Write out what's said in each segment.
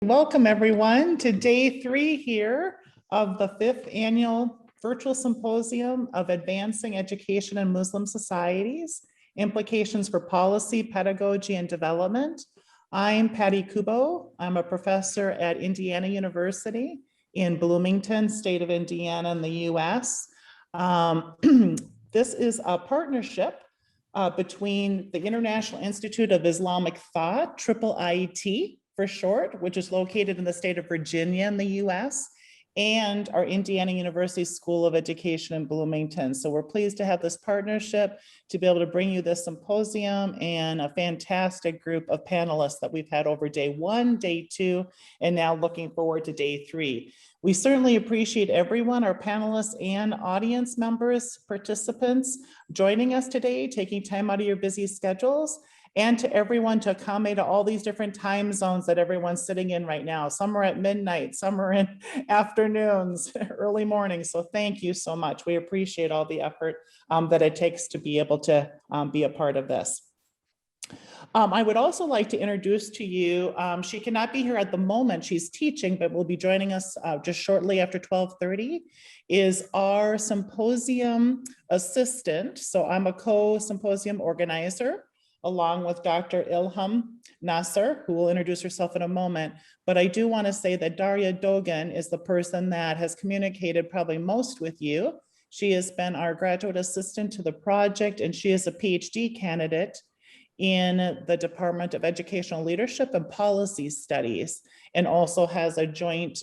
Welcome everyone to day 3 here of the 5th annual virtual symposium of advancing education in Muslim societies, implications for policy, pedagogy, and development. I'm Patty Kubo. I'm a professor at Indiana University in Bloomington, state of Indiana in the US. This is a partnership between the International Institute of Islamic Thought, IIT for short, which is located in the state of Virginia in the US, and our Indiana University School of Education in Bloomington. So we're pleased to have this partnership to be able to bring you this symposium and a fantastic group of panelists that we've had over day 1, day 2, and now looking forward to day 3. We certainly appreciate everyone, our panelists and audience members, participants joining us today, taking time out of your busy schedules, and to everyone to accommodate all these different time zones that everyone's sitting in right now. Some are at midnight, some are in afternoons, early mornings. So thank you so much. We appreciate all the effort that it takes to be able to be a part of this. I would also like to introduce to you, she cannot be here at the moment, she's teaching, but will be joining us just shortly after 12:30, is our symposium assistant. So I'm a co-symposium organizer, along with Dr. Ilham Nasser, who will introduce herself in a moment. But I do want to say that Daria Dogan is the person that has communicated probably most with you. She has been our graduate assistant to the project, and she is a PhD candidate in the Department of Educational Leadership and Policy Studies, and also has a joint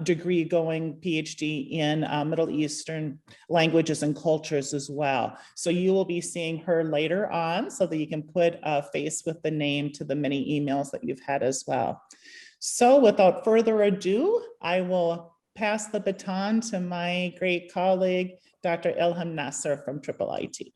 degree going PhD in Middle Eastern languages and cultures as well. So you will be seeing her later on so that you can put a face with the name to the many emails that you've had as well. So without further ado, I will pass the baton to my great colleague, Dr. Ilham Nasser from IIT.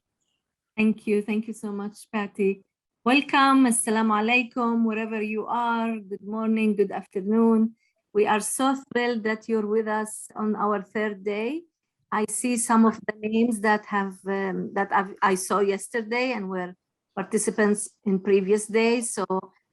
Thank you. Thank you so much, Patty. Welcome. Assalamu alaikum, wherever you are. Good morning, good afternoon. We are so thrilled that you're with us on our 3rd day. I see some of the names that I saw yesterday and were participants in previous days. So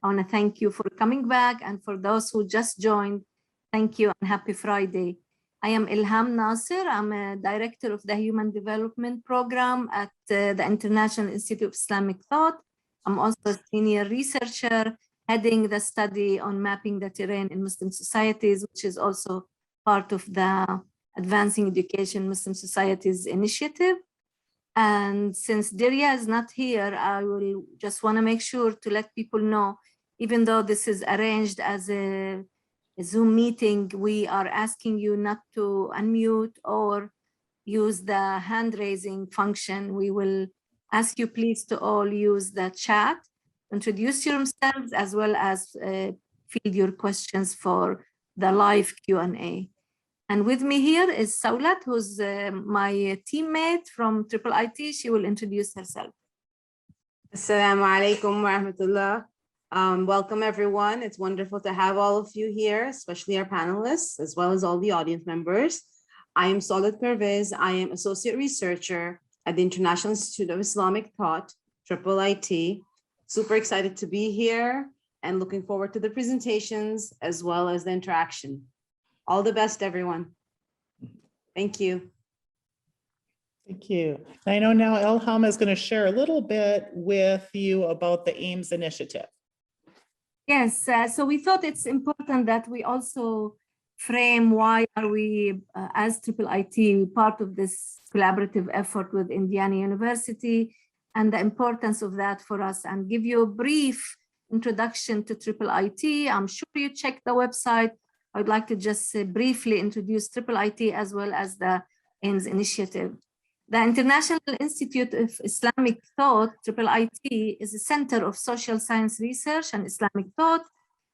I want to thank you for coming back. And for those who just joined, thank you and happy Friday. I am Ilham Nasser. I'm a director of the Human Development Program at the International Institute of Islamic Thought. I'm also a senior researcher heading the study on mapping the terrain in Muslim societies, which is also part of the Advancing Education Muslim Societies Initiative. And since Daria is not here, I will just want to make sure to let people know, even though this is arranged as a Zoom meeting, we are asking you not to unmute or use the hand raising function. We will ask you please to all use the chat, introduce yourselves, as well as field your questions for the live Q&A. And with me here is Saulat, who's my teammate from IIT. She will introduce herself. Assalamu alaikum wa rahmatullah. Welcome everyone. It's wonderful to have all of you here, especially our panelists, as well as all the audience members. I am Saulat Pervez. I am associate researcher at the International Institute of Islamic Thought, IIT. Super excited to be here and looking forward to the presentations as well as the interaction. All the best, everyone. Thank you. Thank you. I know now Ilham is going to share a little bit with you about the Ames Initiative. Yes, so we thought it's important that we also frame why are we, as IIT, part of this collaborative effort with Indiana University and the importance of that for us, and give you a brief introduction to IIT. I'm sure you checked the website. I'd like to just briefly introduce IIT as well as the Ames Initiative. The International Institute of Islamic Thought, IIT, is a center of social science research and Islamic thought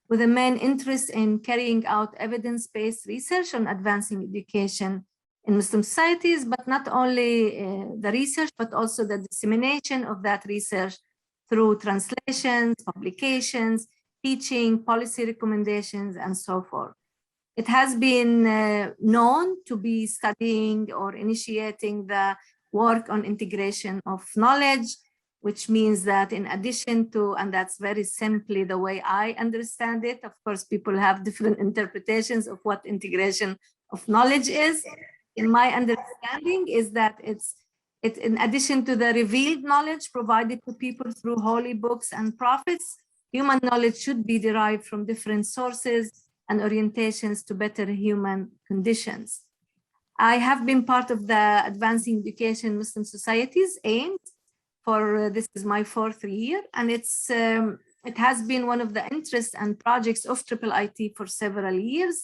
with a main interest in carrying out evidence-based research on advancing education in Muslim societies, but not only the research, but also the dissemination of that research through translations, publications, teaching, policy recommendations, and so forth. It has been known to be studying or initiating the work on integration of knowledge which means that in addition to, and that's very simply the way I understand it, of course, people have different interpretations of what integration of knowledge is. In my understanding is that it's in addition to the revealed knowledge provided to people through holy books and prophets, human knowledge should be derived from different sources and orientations to better human conditions. I have been part of the Advancing Education Muslim Societies, AEMS, for this is my 4th year, and it has been one of the interests and projects of IIIT for several years.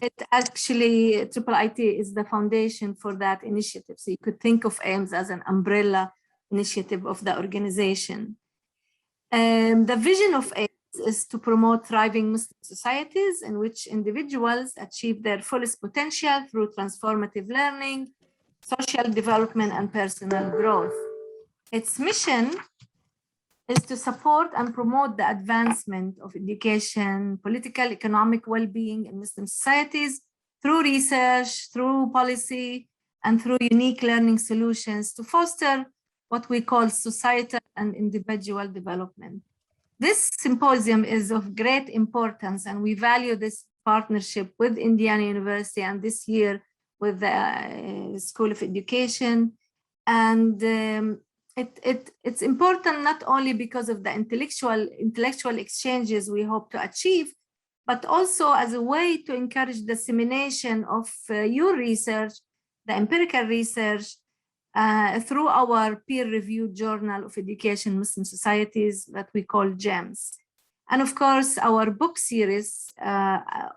It actually, IIIT is the foundation for that initiative. So you could think of AEMS as an umbrella initiative of the organization. The vision of AEMS is to promote thriving Muslim societies in which individuals achieve their fullest potential through transformative learning, social development, and personal growth. Its mission is to support and promote the advancement of education, political, economic well-being in Muslim societies through research, through policy, and through unique learning solutions to foster what we call societal and individual development. This symposium is of great importance, and we value this partnership with Indiana University and this year with the School of Education. And it's important not only because of the intellectual exchanges we hope to achieve, but also as a way to encourage dissemination of your research, the empirical research, through our peer-reviewed Journal of Education Muslim Societies that we call GEMS. And of course, our book series,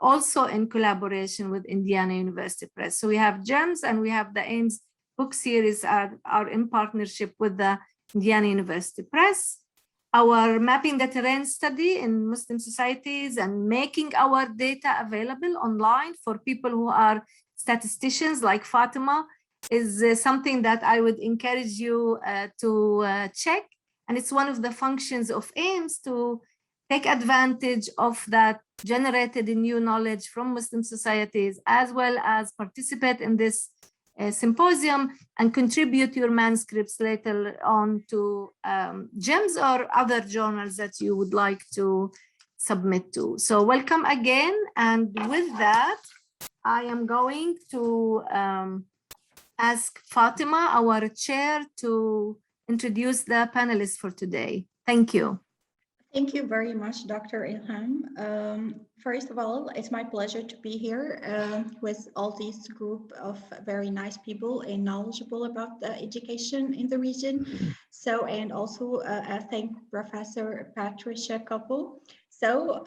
also in collaboration with Indiana University Press. So we have GEMS and we have the AIMS book series are in partnership with the Indiana University Press. Our mapping the terrain study in Muslim societies and making our data available online for people who are statisticians like Fatima is something that I would encourage you to check. And it's one of the functions of AIMS to take advantage of that generated new knowledge from Muslim societies, as well as participate in this symposium and contribute your manuscripts later on to GEMS or other journals that you would like to submit to. So welcome again. And with that, I am going to ask Fatima, our chair, to introduce the panelists for today. Thank you. Thank you very much, Dr. Ilham. First of all, it's my pleasure to be here with all this group of very nice people and knowledgeable about education in the region. So, and also I thank Professor Patricia Koppel. So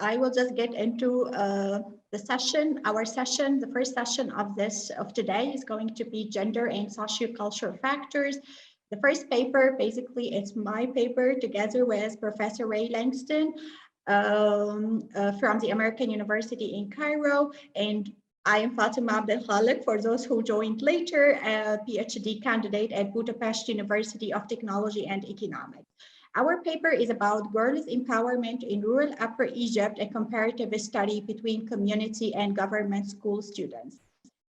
I will just get into the session. Our session, the first session of today is going to be gender and sociocultural factors. The first paper, basically, it's my paper together with Professor Ray Langston from the American University in Cairo. And I am Fatima Abdel Khalik, for those who joined later, a PhD candidate at Budapest University of Technology and Economics. Our paper is about girls' empowerment in rural Upper Egypt, a comparative study between community and government school students.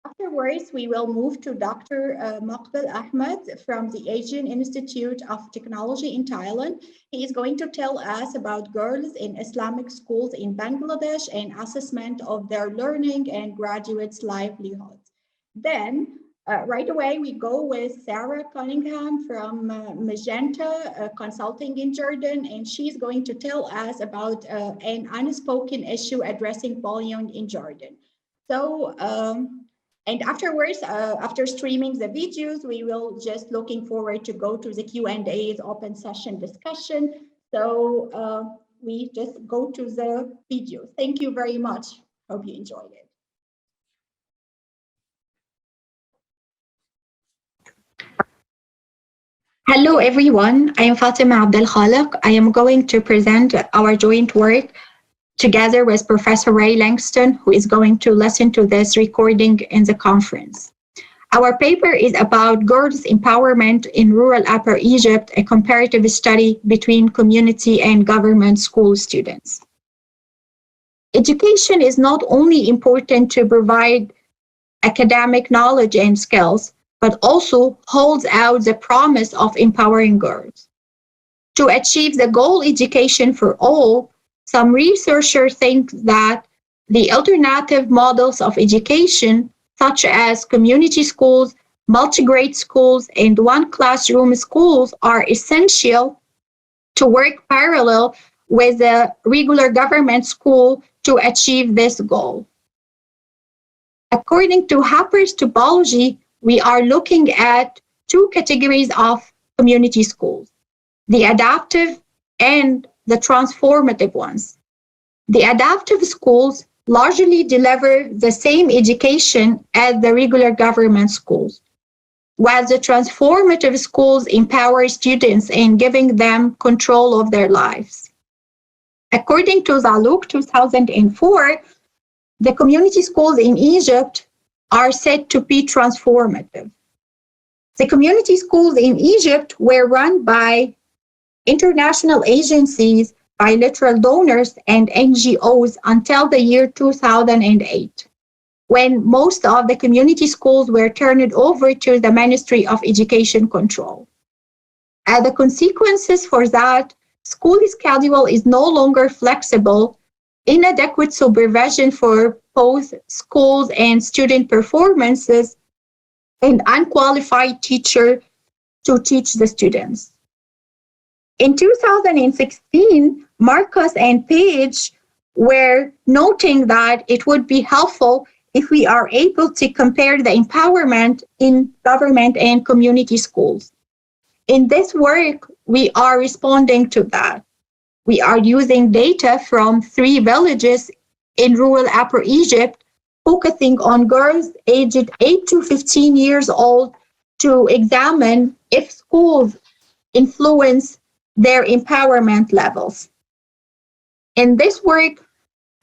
Afterwards, we will move to Dr. Maqbal Ahmed from the Asian Institute of Technology in Thailand. He is going to tell us about girls in Islamic schools in Bangladesh and assessment of their learning and graduates' livelihoods. Then, right away, we go with Sarah Cunningham from Magenta Consulting in Jordan, and she's going to tell us about an unspoken issue addressing bullying in Jordan. So, and afterwards, after streaming the videos, we will just looking forward to go to the Q&A's open session discussion. So we just go to the video. Thank you very much. Hope you enjoyed it. Hello, everyone. I am Fatima Abdel Khalik. I am going to present our joint work together with Professor Ray Langston, who is going to listen to this recording in the conference. Our paper is about girls' empowerment in rural Upper Egypt, a comparative study between community and government school students. Education is not only important to provide academic knowledge and skills, but also holds out the promise of empowering girls. To achieve the goal education for all, some researchers think that the alternative models of education, such as community schools, multi-grade schools, and one-classroom schools, are essential to work parallel with the regular government school to achieve this goal. According to Happer's topology, we are looking at two categories of community schools: the adaptive and the transformative ones. The adaptive schools largely deliver the same education as the regular government schools, while the transformative schools empower students in giving them control of their lives. According to Zalouk 2004, the community schools in Egypt are said to be transformative. The community schools in Egypt were run by international agencies, bilateral donors, and NGOs until the year 2008, when most of the community schools were turned over to the Ministry of Education Control. As the consequences for that, school schedule is no longer flexible, inadequate supervision for both schools and student performances, and unqualified teacher to teach the students. In 2016, Marcus and Page were noting that it would be helpful if we are able to compare the empowerment in government and community schools. In this work, we are responding to that. We are using data from 3 villages in rural Upper Egypt, focusing on girls aged 8 to 15 years old to examine if schools influence their empowerment levels. In this work,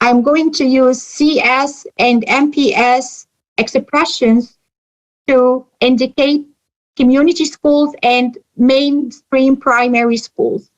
I'm going to use CS and MPS expressions to indicate community schools and mainstream primary schools.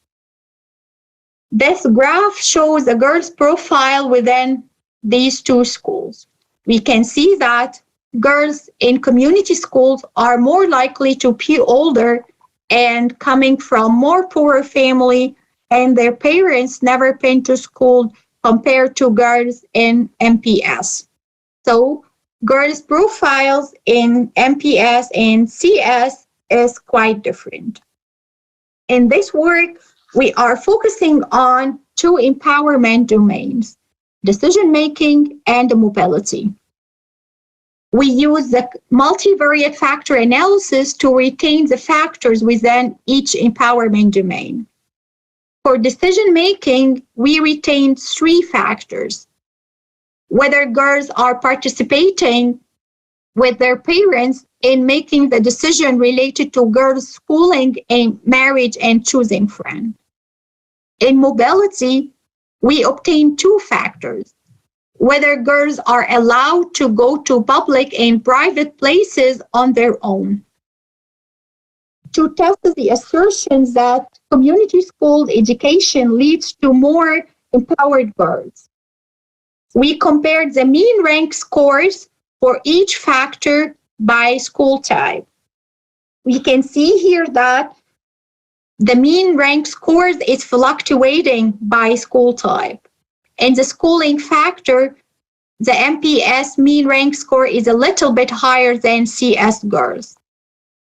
This graph shows a girl's profile within these two schools. We can see that girls in community schools are more likely to be older and coming from more poorer family, and their parents never been to school compared to girls in MPS. So girls' profiles in MPS and CS is quite different. In this work, we are focusing on 2 empowerment domains: decision-making and mobility. We use the multivariate factor analysis to retain the factors within each empowerment domain. For decision-making, we retained 3 factors: whether girls are participating with their parents in making the decision related to girls' schooling and marriage and choosing friends. In mobility, we obtained 2 factors: whether girls are allowed to go to public and private places on their own. To test the assertions that community school education leads to more empowered girls, we compared the mean rank scores for each factor by school type. We can see here that the mean rank scores is fluctuating by school type. And the schooling factor, the MPS mean rank score is a little bit higher than CS girls.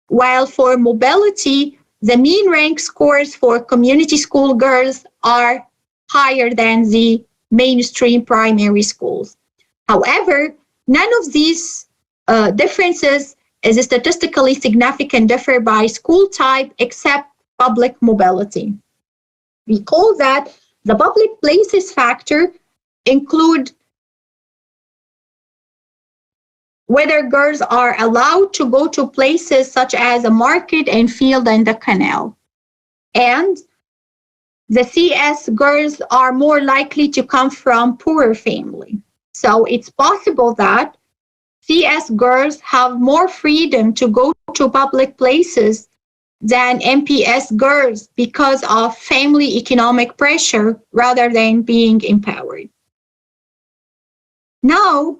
While for mobility, the mean rank scores for community school girls are higher than the mainstream primary schools. However, none of these differences is statistically significant differ by school type except public mobility. We call that the public places factor include whether girls are allowed to go to places such as a market and field and the canal. And the CS girls are more likely to come from poorer family. So it's possible that CS girls have more freedom to go to public places than MPS girls because of family economic pressure rather than being empowered. Now,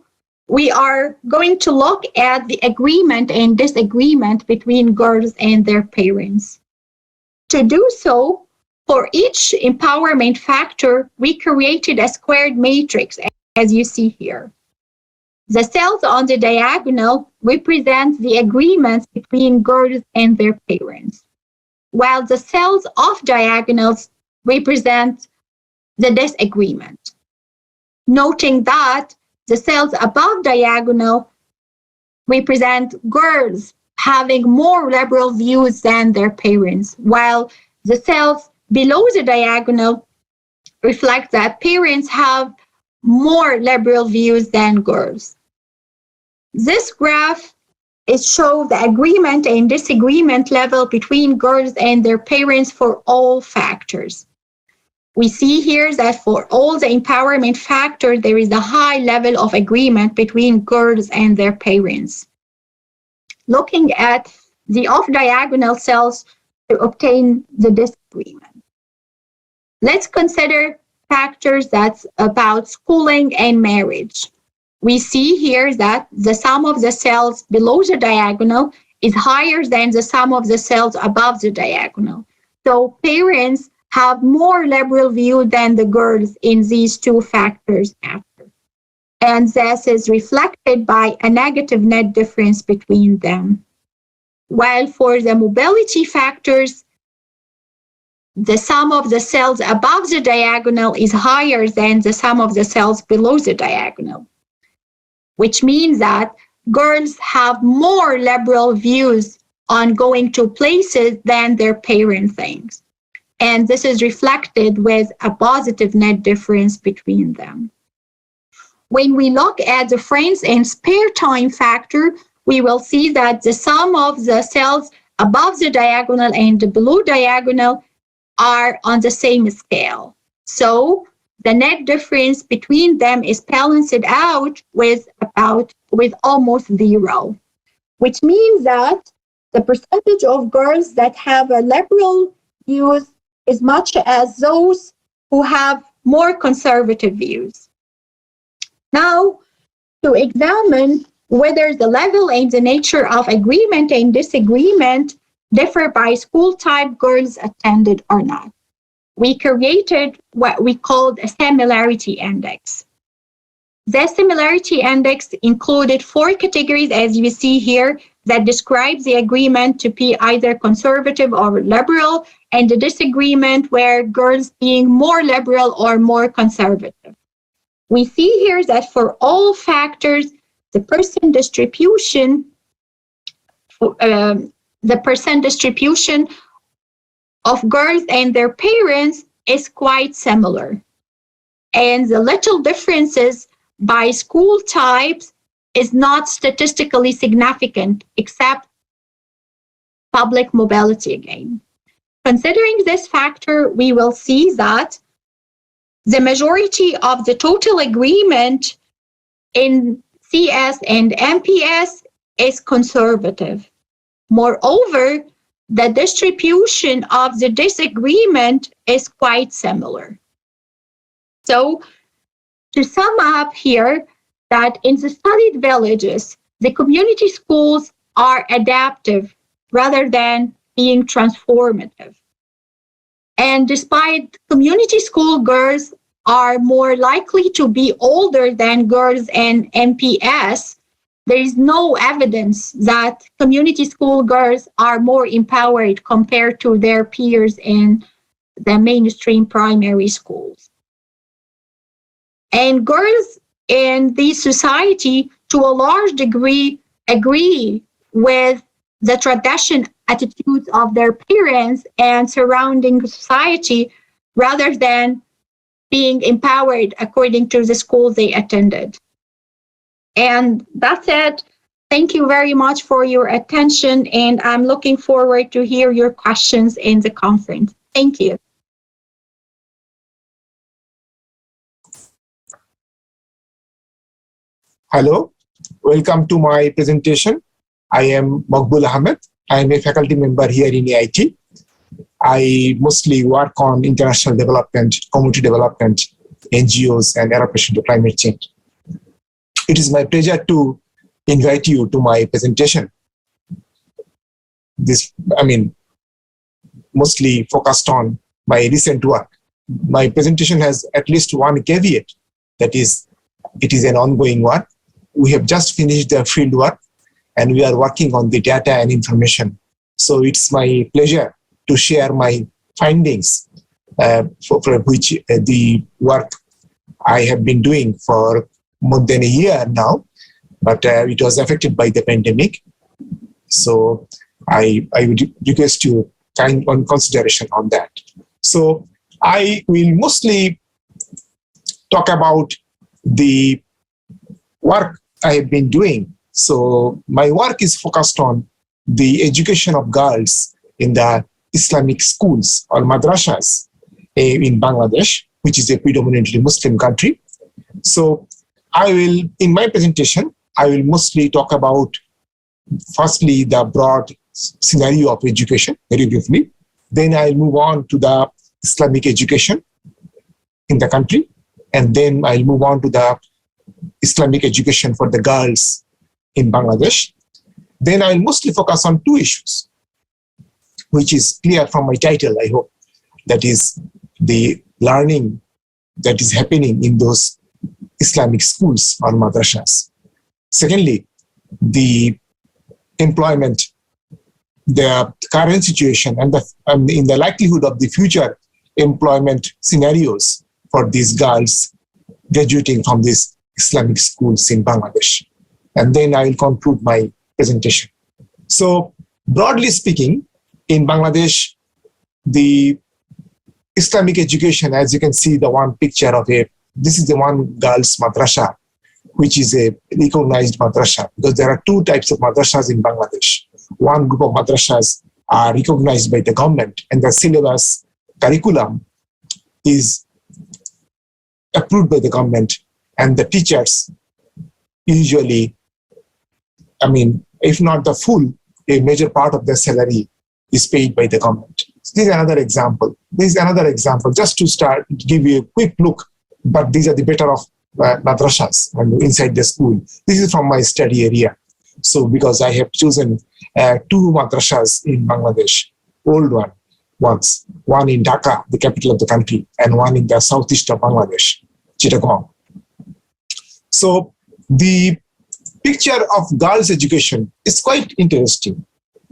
we are going to look at the agreement and disagreement between girls and their parents. To do so, for each empowerment factor, we created a squared matrix, as you see here. The cells on the diagonal represent the agreements between girls and their parents, while the cells off diagonals represent the disagreement. Noting that the cells above diagonal represent girls having more liberal views than their parents, while the cells below the diagonal reflect that parents have more liberal views than girls. This graph shows the agreement and disagreement level between girls and their parents for all factors. We see here that for all the empowerment factors, there is a high level of agreement between girls and their parents. Looking at the off-diagonal cells to obtain the disagreement. Let's consider factors that's about schooling and marriage. We see here that the sum of the cells below the diagonal is higher than the sum of the cells above the diagonal. So parents have more liberal view than the girls in these two factors after. And this is reflected by a negative net difference between them. While for the mobility factors, the sum of the cells above the diagonal is higher than the sum of the cells below the diagonal, which means that girls have more liberal views on going to places than their parent thinks. And this is reflected with a positive net difference between them. When we look at the friends and spare time factor, we will see that the sum of the cells above the diagonal and the below diagonal are on the same scale. So the net difference between them is balanced out with almost zero, which means that the percentage of girls that have a liberal views as much as those who have more conservative views. Now, to examine whether the level and the nature of agreement and disagreement differ by school type girls attended or not, we created what we called a similarity index. The similarity index included 4 categories, as you see here, that describe the agreement to be either conservative or liberal, and the disagreement where girls being more liberal or more conservative. We see here that for all factors, the percent distribution of girls and their parents is quite similar. And the little differences by school types is not statistically significant, except public mobility again. Considering this factor, we will see that the majority of the total agreement in CS and MPS is conservative. Moreover, the distribution of the disagreement is quite similar. So, to sum up here, that in the studied villages, the community schools are adaptive rather than being transformative. And despite community school girls are more likely to be older than girls in MPS, there is no evidence that community school girls are more empowered compared to their peers in the mainstream primary schools. And girls in the society, to a large degree, agree with the tradition attitudes of their parents and surrounding society rather than being empowered according to the school they attended. And that's it. Thank you very much for your attention, and I'm looking forward to hear your questions in the conference. Thank you. Hello, welcome to my presentation. I am Maqbul Ahmed. I am a faculty member here in AIT. I mostly work on international development, community development, NGOs, and adaptation to climate change. it is my pleasure to invite you to my presentation. This, mostly focused on my recent work. My presentation has at least one caveat, that is, it is an ongoing work. We have just finished the field work and we are working on the data and information. So it's my pleasure to share my findings for which the work I have been doing for more than a year now, but it was affected by the pandemic. So I would request you kind on consideration on that. So I will mostly talk about the work I have been doing. So my work is focused on the education of girls in the Islamic schools or madrasas in Bangladesh, which is a predominantly Muslim country. So I will, in my presentation, I will mostly talk about, firstly, the broad scenario of education, very briefly. Then I'll move on to the Islamic education in the country. And then I'll move on to the Islamic education for the girls in Bangladesh. Then I'll mostly focus on two issues, which is clear from my title, I hope. That is the learning that is happening in those Islamic schools or madrasas. Secondly, the employment, the current situation, and in the likelihood of the future employment scenarios for these girls graduating from these Islamic schools in Bangladesh. And then I will conclude my presentation. So broadly speaking, in Bangladesh, the Islamic education, as you can see, the one picture of this is the one girls madrasa, which is a recognized madrasa, because there are two types of madrasas in Bangladesh. One group of madrasas are recognized by the government, and the syllabus curriculum is approved by the government, and the teachers usually, if not the full, a major part of their salary is paid by the government. So this is another example. This is another example, just to start, give you a quick look, but these are the better of madrasas and inside the school. This is from my study area. So because I have chosen two madrasas in Bangladesh, old ones, one in Dhaka, the capital of the country, and one in the southeast of Bangladesh, Chittagong. So the picture of girls' education is quite interesting.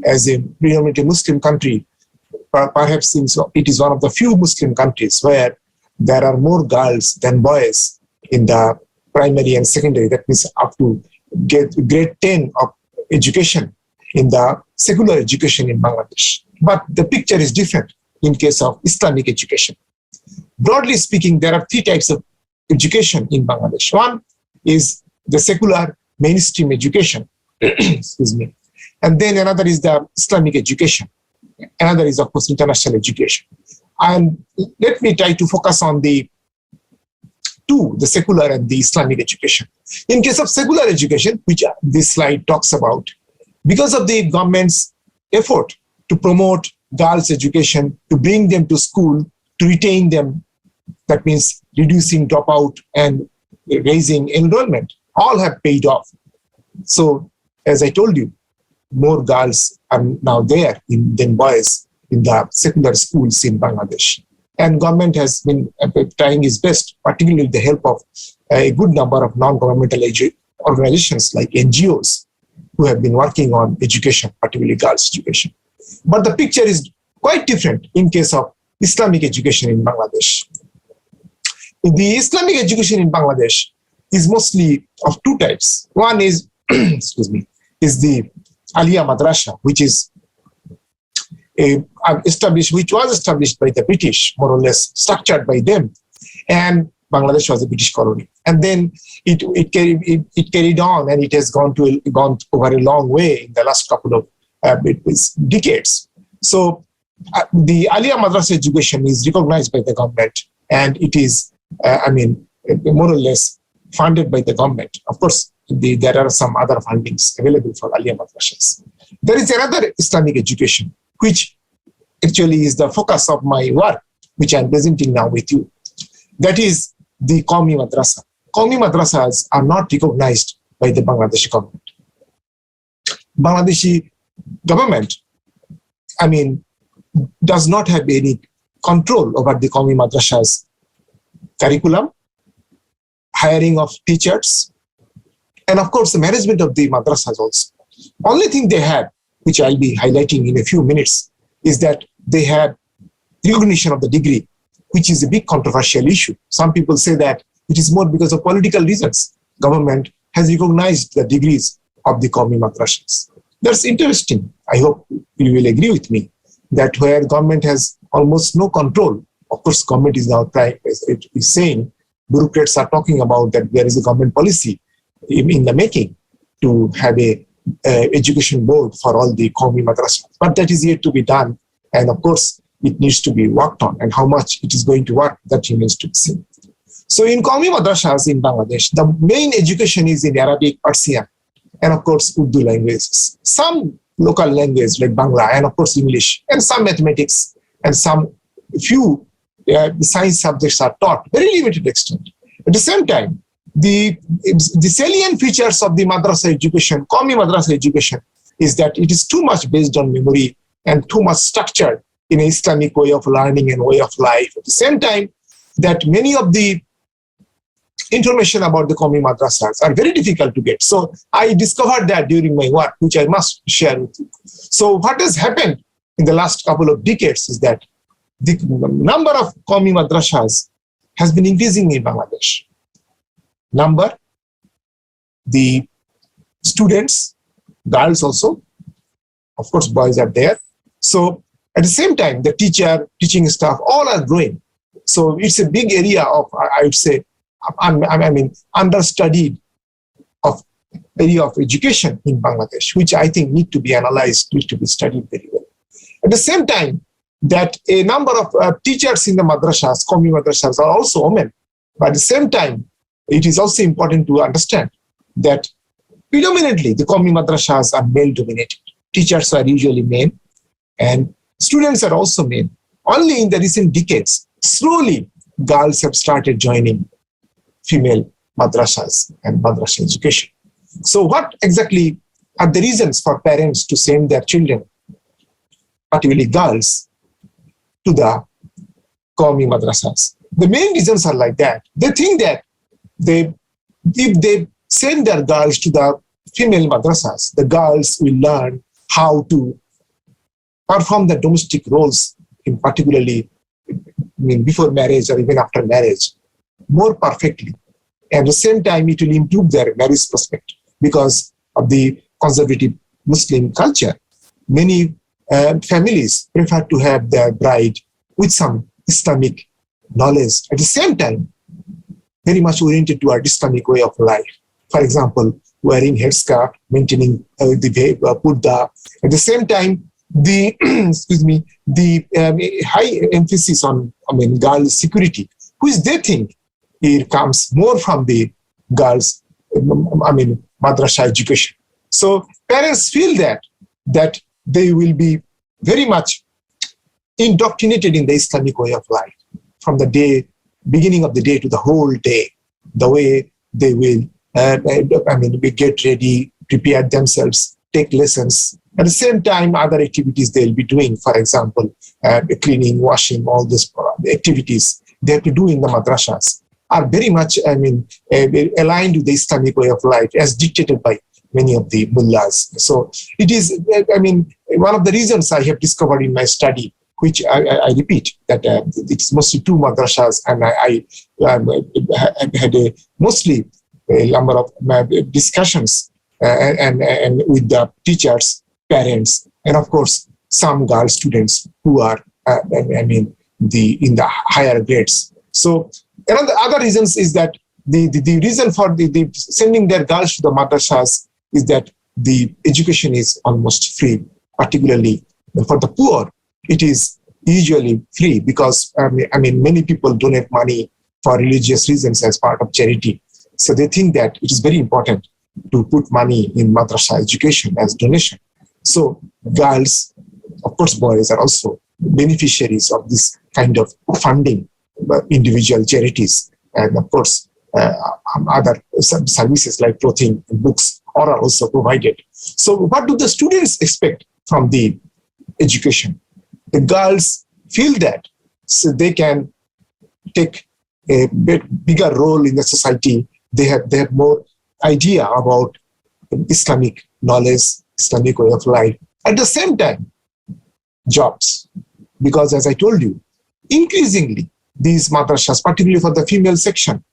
As a predominantly Muslim country, perhaps since it is one of the few Muslim countries where there are more girls than boys in the primary and secondary, that means up to grade 10 of education in the secular education in Bangladesh. But the picture is different in case of Islamic education. Broadly speaking, there are three types of education in Bangladesh. One is the secular mainstream education, excuse me. And then another is the Islamic education. Another is, of course, international education. And let me try to focus on the two, the secular and the Islamic education. In case of secular education, which this slide talks about, because of the government's effort to promote girls' education, to bring them to school, to retain them, that means reducing dropout and raising enrollment, all have paid off. So, as I told you, more girls are now there than boys in the secular schools in Bangladesh. And government has been trying its best, particularly with the help of a good number of non-governmental organizations like NGOs who have been working on education, particularly girls' education. But the picture is quite different in case of Islamic education in Bangladesh. The Islamic education in Bangladesh is mostly of two types. One is, excuse me, is the Aliyah Madrasa, which is which was established by the British, more or less structured by them, and Bangladesh was a British colony. And then it carried on, and it has gone over a long way in the last couple of decades. So the Aliyah Madrasa education is recognized by the government, and it is, more or less funded by the government. Of course, there are some other fundings available for Aliyah Madrasas. There is another Islamic education, which actually is the focus of my work, which I'm presenting now with you. That is the Qawmi Madrasa. Qawmi madrasas are not recognized by the Bangladeshi government. Bangladeshi government, does not have any control over the Qawmi madrasas curriculum, hiring of teachers, and of course the management of the madrasas also. Only thing they have, which I'll be highlighting in a few minutes, is that they have recognition of the degree, which is a big controversial issue. Some people say that it is more because of political reasons. Government has recognized the degrees of the Qawmi madrasas. That's interesting. I hope you will agree with me that where government has almost no control, of course, government is now trying, it is saying, bureaucrats are talking about that there is a government policy in the making to have a education board for all the Qawmi madrasas. But that is yet to be done. And of course, it needs to be worked on, and how much it is going to work, that remains to be seen. So in Qawmi madrasas in Bangladesh, the main education is in Arabic, Persian, and of course, Urdu languages. Some local language like Bangla, and of course, English, and some mathematics, and some few science subjects are taught, very limited extent. At the same time, the salient features of the madrasa education, Qawmi madrasa education, is that it is too much based on memory and too much structured in an Islamic way of learning and way of life. At the same time, that many of the information about the Qawmi madrasas are very difficult to get. So I discovered that during my work, which I must share with you. So what has happened in the last couple of decades is that the number of Qawmi madrasas has been increasing in Bangladesh. Number, the students, girls also, of course, boys are there. So at the same time, the teaching staff, all are growing. So it's a big area of, I would say, understudied of area of education in Bangladesh, which I think need to be analyzed, need to be studied very well. At the same time, that a number of teachers in the madrasas, Qawmi madrasas, are also women. But at the same time, it is also important to understand that predominantly the Qawmi madrasas are male-dominated. Teachers are usually men, and students are also men. Only in the recent decades, slowly, girls have started joining female madrasas and madrasa education. So what exactly are the reasons for parents to send their children, particularly girls, to the Qawmi madrasas? The main reasons are like that. They think that if they send their girls to the female madrasas, the girls will learn how to perform the domestic roles, in particularly before marriage or even after marriage, more perfectly. And at the same time, it will improve their marriage prospect because of the conservative Muslim culture. Many families prefer to have their bride with some Islamic knowledge. At the same time, very much oriented toward Islamic way of life. For example, wearing headscarf, maintaining the Buddha. At the same time, the high emphasis on girls' security, which they think it comes more from the girls' madrasa education. So parents feel that they will be very much indoctrinated in the Islamic way of life from the beginning of the day to the whole day, the way they will get ready, prepare themselves, take lessons. At the same time, other activities they'll be doing, for example, cleaning, washing, all these activities they have to do in the madrasas are very much, aligned with the Islamic way of life as dictated by many of the mullahs. So it is, one of the reasons I have discovered in my study, which I repeat, that it's mostly two madrasas, and I had mostly a number of discussions and with the teachers, parents, and of course some girl students who are in the higher grades. So another other reasons is that the reason for the sending their girls to the madrasas is that the education is almost free, particularly for the poor. It is usually free because many people donate money for religious reasons as part of charity. So they think that it is very important to put money in madrasa education as donation. So girls, of course, boys are also beneficiaries of this kind of funding by individual charities. And of course, other services like clothing, books are also provided. So what do the students expect from the education? The girls feel that so they can take a bigger role in the society. They have more idea about Islamic knowledge, Islamic way of life. At the same time, jobs, because as I told you, increasingly these madrasas, particularly for the female section,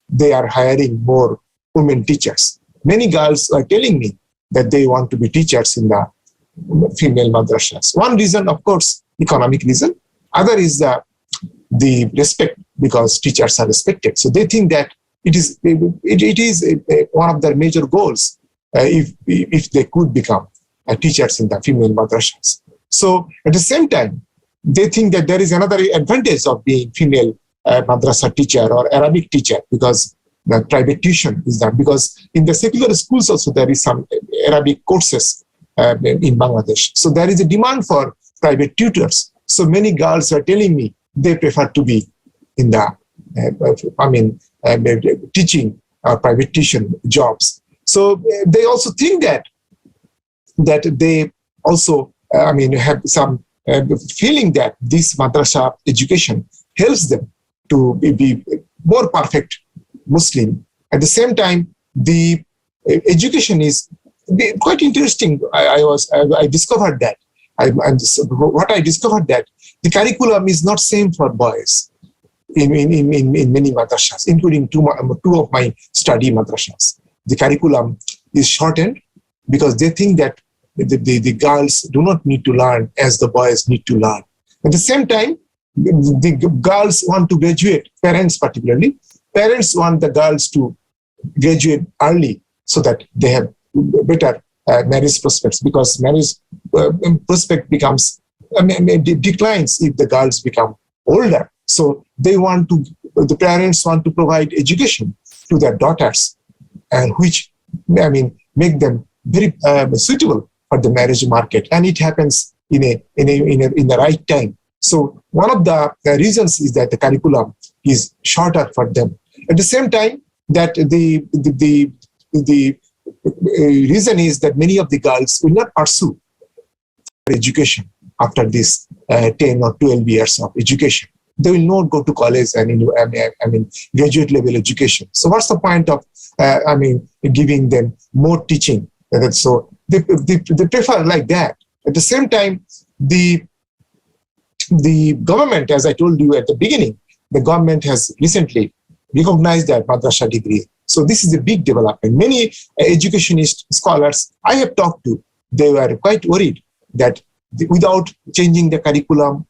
they are hiring more women teachers. Many girls are telling me that they want to be teachers in the female madrasas. One reason, of course, economic reason. Other is the respect, because teachers are respected. So they think that it is one of their major goals if they could become teachers in the female madrasas. So at the same time, they think that there is another advantage of being female madrasa teacher or Arabic teacher, because the private tuition is done. Because in the secular schools also there is some Arabic courses in Bangladesh. So there is a demand for private tutors. So many girls are telling me they prefer to be in the, teaching or private tuition jobs. So they also think that they also, have some feeling that this madrasa education helps them to be more perfect Muslim. At the same time, the education is quite interesting. I discovered that. What I discovered that the curriculum is not same for boys in many madrasas, including two of my study madrasas. The curriculum is shortened because they think that the girls do not need to learn as the boys need to learn. At the same time, the girls want to graduate, parents particularly. Parents want the girls to graduate early so that they have better marriage prospects, because marriage prospect declines if the girls become older. So the parents want to provide education to their daughters, and which make them very suitable for the marriage market, and it happens in the right time. So one of the reasons is that the curriculum is shorter for them. At the same time, that the reason is that many of the girls will not pursue education after this 10 or 12 years of education. They will not go to college and graduate level education. So what's the point of giving them more teaching? So they prefer like that. At the same time, the government, as I told you at the beginning, the government has recently recognized that madrasa degree. So this is a big development. Many educationist scholars I have talked to, they were quite worried that without changing the curriculum,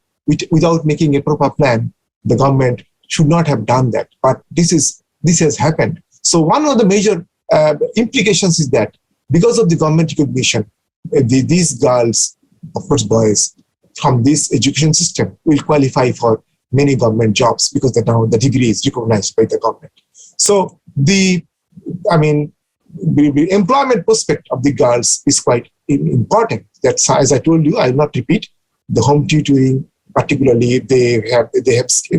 without making a proper plan, the government should not have done that. But this has happened. So one of the major implications is that because of the government recognition, these girls, of course boys, from this education system will qualify for many government jobs because now the degree is recognized by the government. So the employment prospect of the girls is quite important. That's, as I told you, I will not repeat. The home tutoring, particularly, they have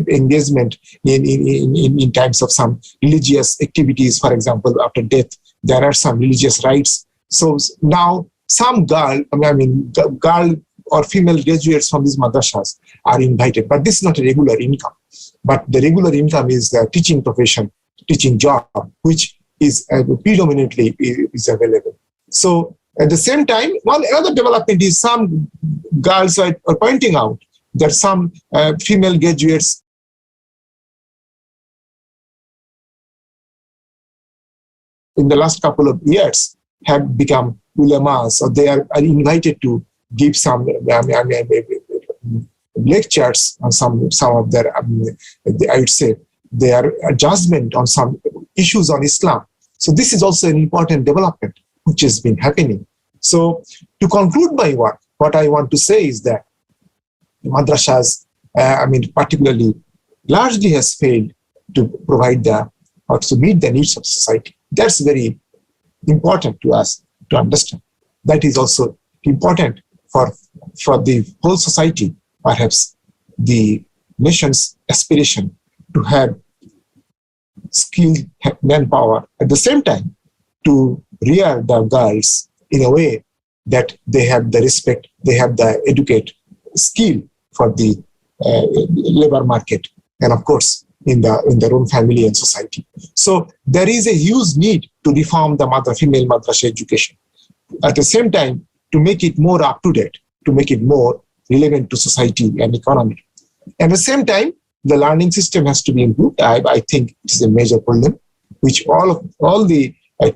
engagement in times of some religious activities. For example, after death, there are some religious rites. So now some girl or female graduates from these madrasas are invited, but this is not a regular income. But the regular income is the teaching profession, teaching job, which is predominantly is available. So at the same time, one other development is some girls are pointing out that some female graduates in the last couple of years have become ulamas, or they are invited to give some lectures on some of their, I would say, their judgment on some issues on Islam. So this is also an important development which has been happening. So to conclude my work, what I want to say is that madrasas, particularly, largely has failed to provide or to meet the needs of society. That's very important to us to understand. That is also important for the whole society, perhaps the nation's aspiration to have skilled manpower. At the same time, to rear the girls in a way that they have the respect, they have the educate skill for the labor market, and of course in their own family and society. So there is a huge need to reform the female madrasa education. At the same time, to make it more up to date, to make it more relevant to society and economy. At the same time, the learning system has to be improved. I think it is a major problem, which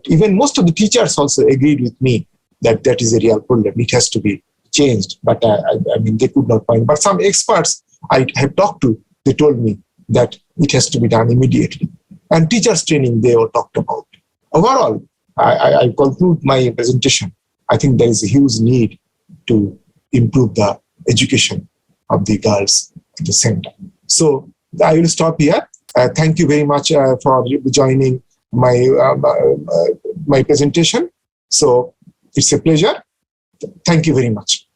even most of the teachers also agreed with me that is a real problem. It has to be changed, but I mean, they could not find. But some experts I have talked to, they told me that it has to be done immediately. And teachers training, they all talked about. Overall, I conclude my presentation. I think there is a huge need to improve the education of the girls at the same time. So I will stop here. Thank you very much for joining my presentation. So it's a pleasure. Thank you very much.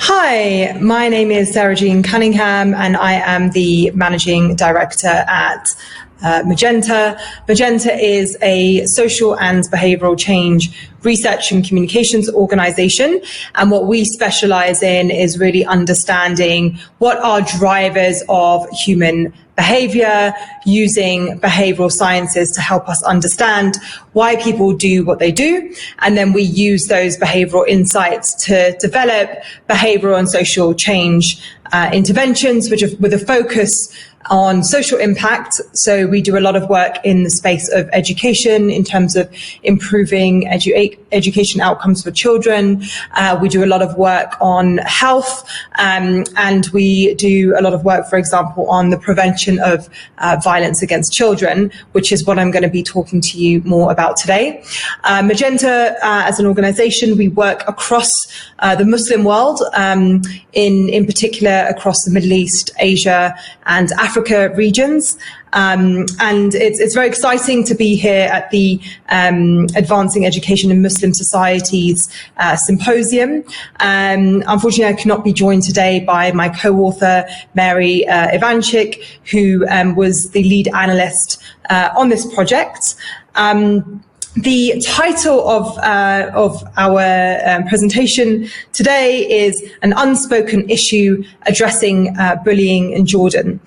Hi, my name is Sarah Jean Cunningham, and I am the Managing Director at Magenta. Magenta is a social and behavioral change research and communications organization. And what we specialize in is really understanding what are drivers of human behavior, using behavioral sciences to help us understand why people do what they do. And then we use those behavioral insights to develop behavioral and social change interventions, with a focus on social impact. So we do a lot of work in the space of education in terms of improving education outcomes for children. We do a lot of work on health, and we do a lot of work, for example, on the prevention of violence against children, which is what I'm going to be talking to you more about today. Magenta, as an organization, we work across the Muslim world, in particular across the Middle East, Asia, and Africa regions. And it's very exciting to be here at the Advancing Education in Muslim Societies Symposium. Unfortunately, I cannot be joined today by my co-author, Mary Ivanchik, who was the lead analyst on this project. The title of our presentation today is An Unspoken Issue Addressing Bullying in Jordan.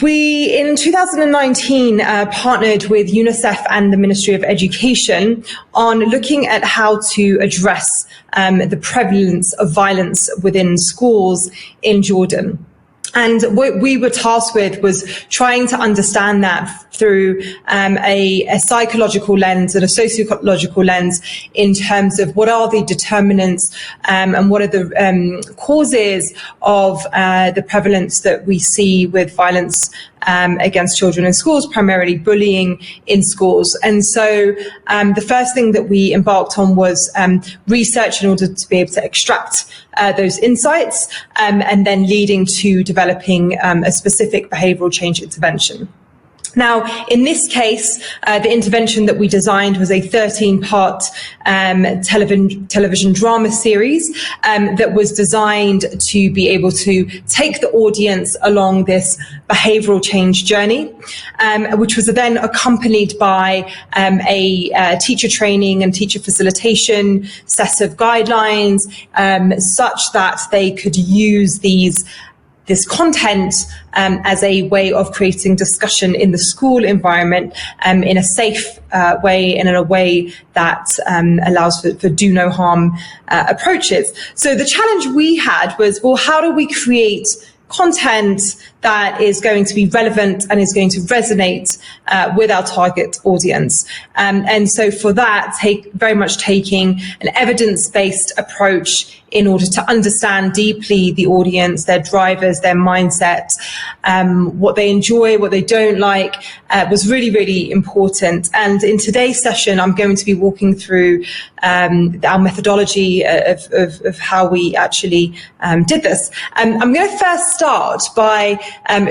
We, in 2019, partnered with UNICEF and the Ministry of Education on looking at how to address the prevalence of violence within schools in Jordan. And what we were tasked with was trying to understand that through a psychological lens and a sociological lens in terms of what are the determinants and what are the causes of the prevalence that we see with violence against children in schools, primarily bullying in schools. And so the first thing that we embarked on was research in order to be able to extract those insights, and then leading to developing a specific behavioral change intervention. Now, in this case, the intervention that we designed was a 13-part television drama series that was designed to be able to take the audience along this behavioral change journey, which was then accompanied by a teacher training and teacher facilitation set of guidelines, such that they could use this content as a way of creating discussion in the school environment in a safe way and in a way that allows for do no harm approaches. So the challenge we had was, well, how do we create content that is going to be relevant and is going to resonate with our target audience? And so for that, very much taking an evidence-based approach in order to understand deeply the audience, their drivers, their mindset, what they enjoy, what they don't like, was really, really important. And in today's session, I'm going to be walking through our methodology of how we actually did this. I'm going to first start by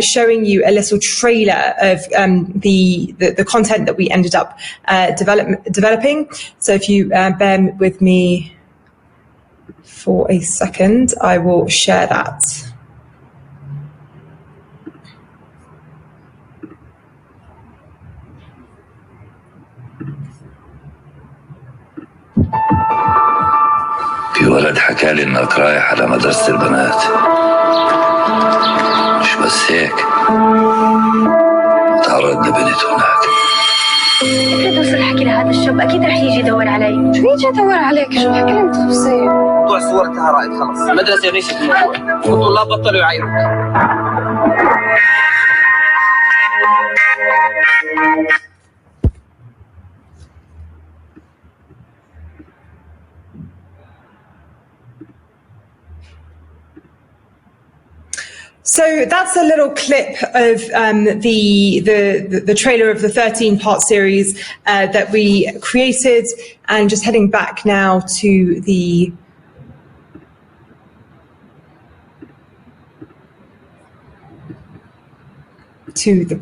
showing you a little trailer of the content that we ended up developing. So if you bear with me for a second, I will share that. في ولد حكالي انك رايح على مدرسة البنات. مش بس هيك، تعرضنا بنت هناك. افرض وصل حكي لهذا الشاب اكيد رح يجي يدور علي. شو يجي يدور عليك؟ شو الحكي اللي متخبصين؟ موضوع صورتها رايد خلص، المدرسة نسيت الموضوع، والطلاب بطلوا يعايروك. So that's a little clip of the trailer of the 13-part series that we created, and just heading back now to the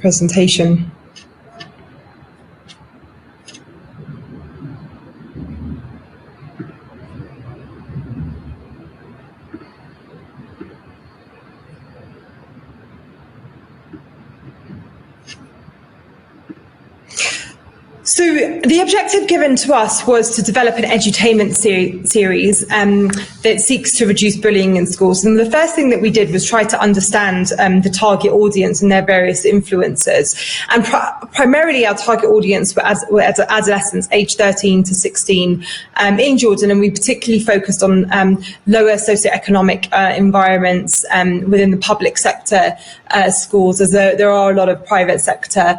presentation. So the objective given to us was to develop an edutainment series that seeks to reduce bullying in schools. And the first thing that we did was try to understand the target audience and their various influences. And primarily our target audience were adolescents aged 13 to 16 in Jordan, and we particularly focused on lower socioeconomic environments within the public sector schools, as there are a lot of private sector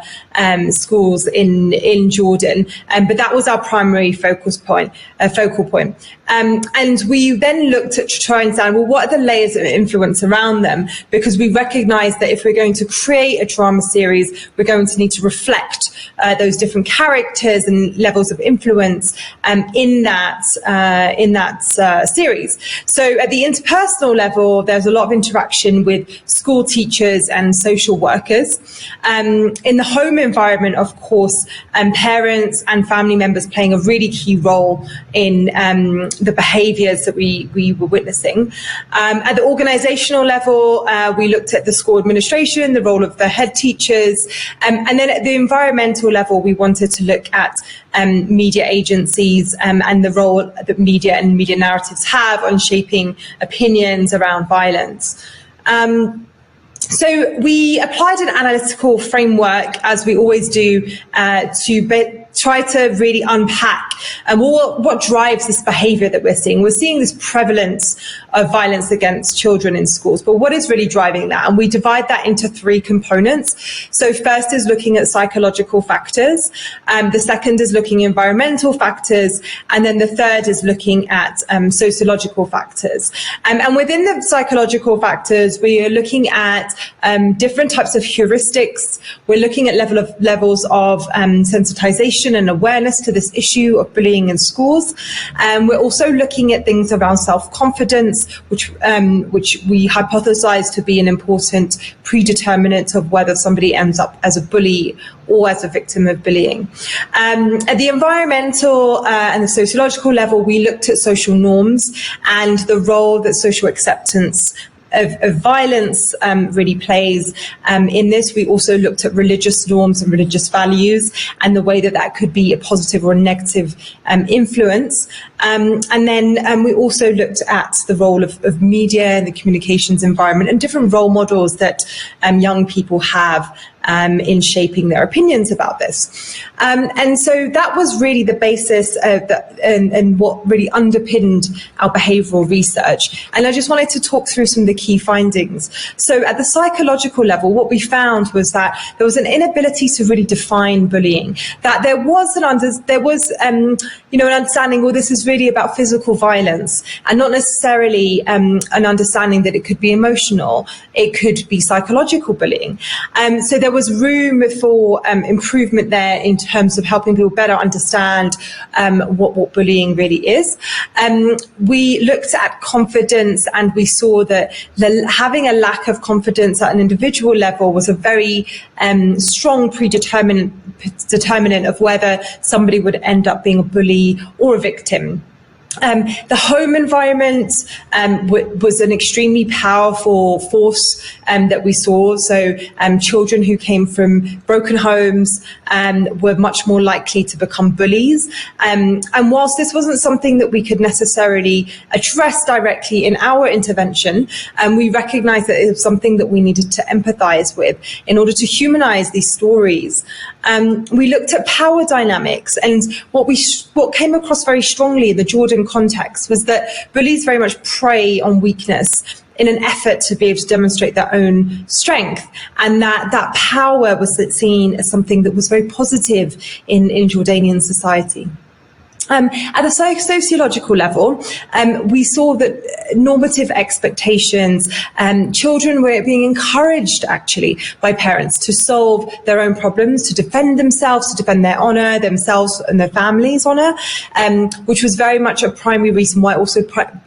schools in Jordan, but that was our primary focal point. And we then looked at to try and understand, well, what are the layers of influence around them? Because we recognise that if we're going to create a drama series, we're going to need to reflect those different characters and levels of influence in that series. So at the interpersonal level, there's a lot of interaction with school teachers and social workers. In the home environment, of course, parents and family members playing a really key role in the behaviours that we were witnessing. At the organisational level, we looked at the school administration, the role of the head teachers, and then at the environmental level, we wanted to look at media agencies and the role that media and media narratives have on shaping opinions around violence. So we applied an analytical framework, as we always do, to try to really unpack what drives this behaviour that we're seeing. We're seeing this prevalence of violence against children in schools, but what is really driving that? And we divide that into three components. So first is looking at psychological factors, the second is looking at environmental factors, and then the third is looking at sociological factors. And within the psychological factors, we are looking at different types of heuristics. We're looking at levels of sensitization and awareness to this issue of bullying in schools. We're also looking at things around self-confidence, which we hypothesize to be an important predeterminant of whether somebody ends up as a bully or as a victim of bullying. At the environmental and the sociological level, we looked at social norms and the role that social acceptance of violence really plays in this. We also looked at religious norms and religious values and the way that could be a positive or a negative influence. And then we also looked at the role of media and the communications environment and different role models that young people have in shaping their opinions about this. And so that was really the basis of and what really underpinned our behavioural research. And I just wanted to talk through some of the key findings. So at the psychological level, what we found was that there was an inability to really define bullying, that there was an understanding, well, this is really about physical violence, and not necessarily an understanding that it could be emotional, it could be psychological bullying. So there was room for improvement there in terms of helping people better understand what bullying really is. We looked at confidence, and we saw that having a lack of confidence at an individual level was a very strong determinant of whether somebody would end up being a bully or a victim. The home environment was an extremely powerful force that we saw. So children who came from broken homes were much more likely to become bullies. And whilst this wasn't something that we could necessarily address directly in our intervention, we recognized that it was something that we needed to empathize with in order to humanize these stories. We looked at power dynamics, and what came across very strongly in the Jordan context was that bullies very much prey on weakness in an effort to be able to demonstrate their own strength, and that power was seen as something that was very positive in Jordanian society. At the sociological level, we saw that normative expectations, children were being encouraged actually by parents to solve their own problems, to defend themselves, to defend their honour, themselves and their families' honour, which was very much a primary reason why also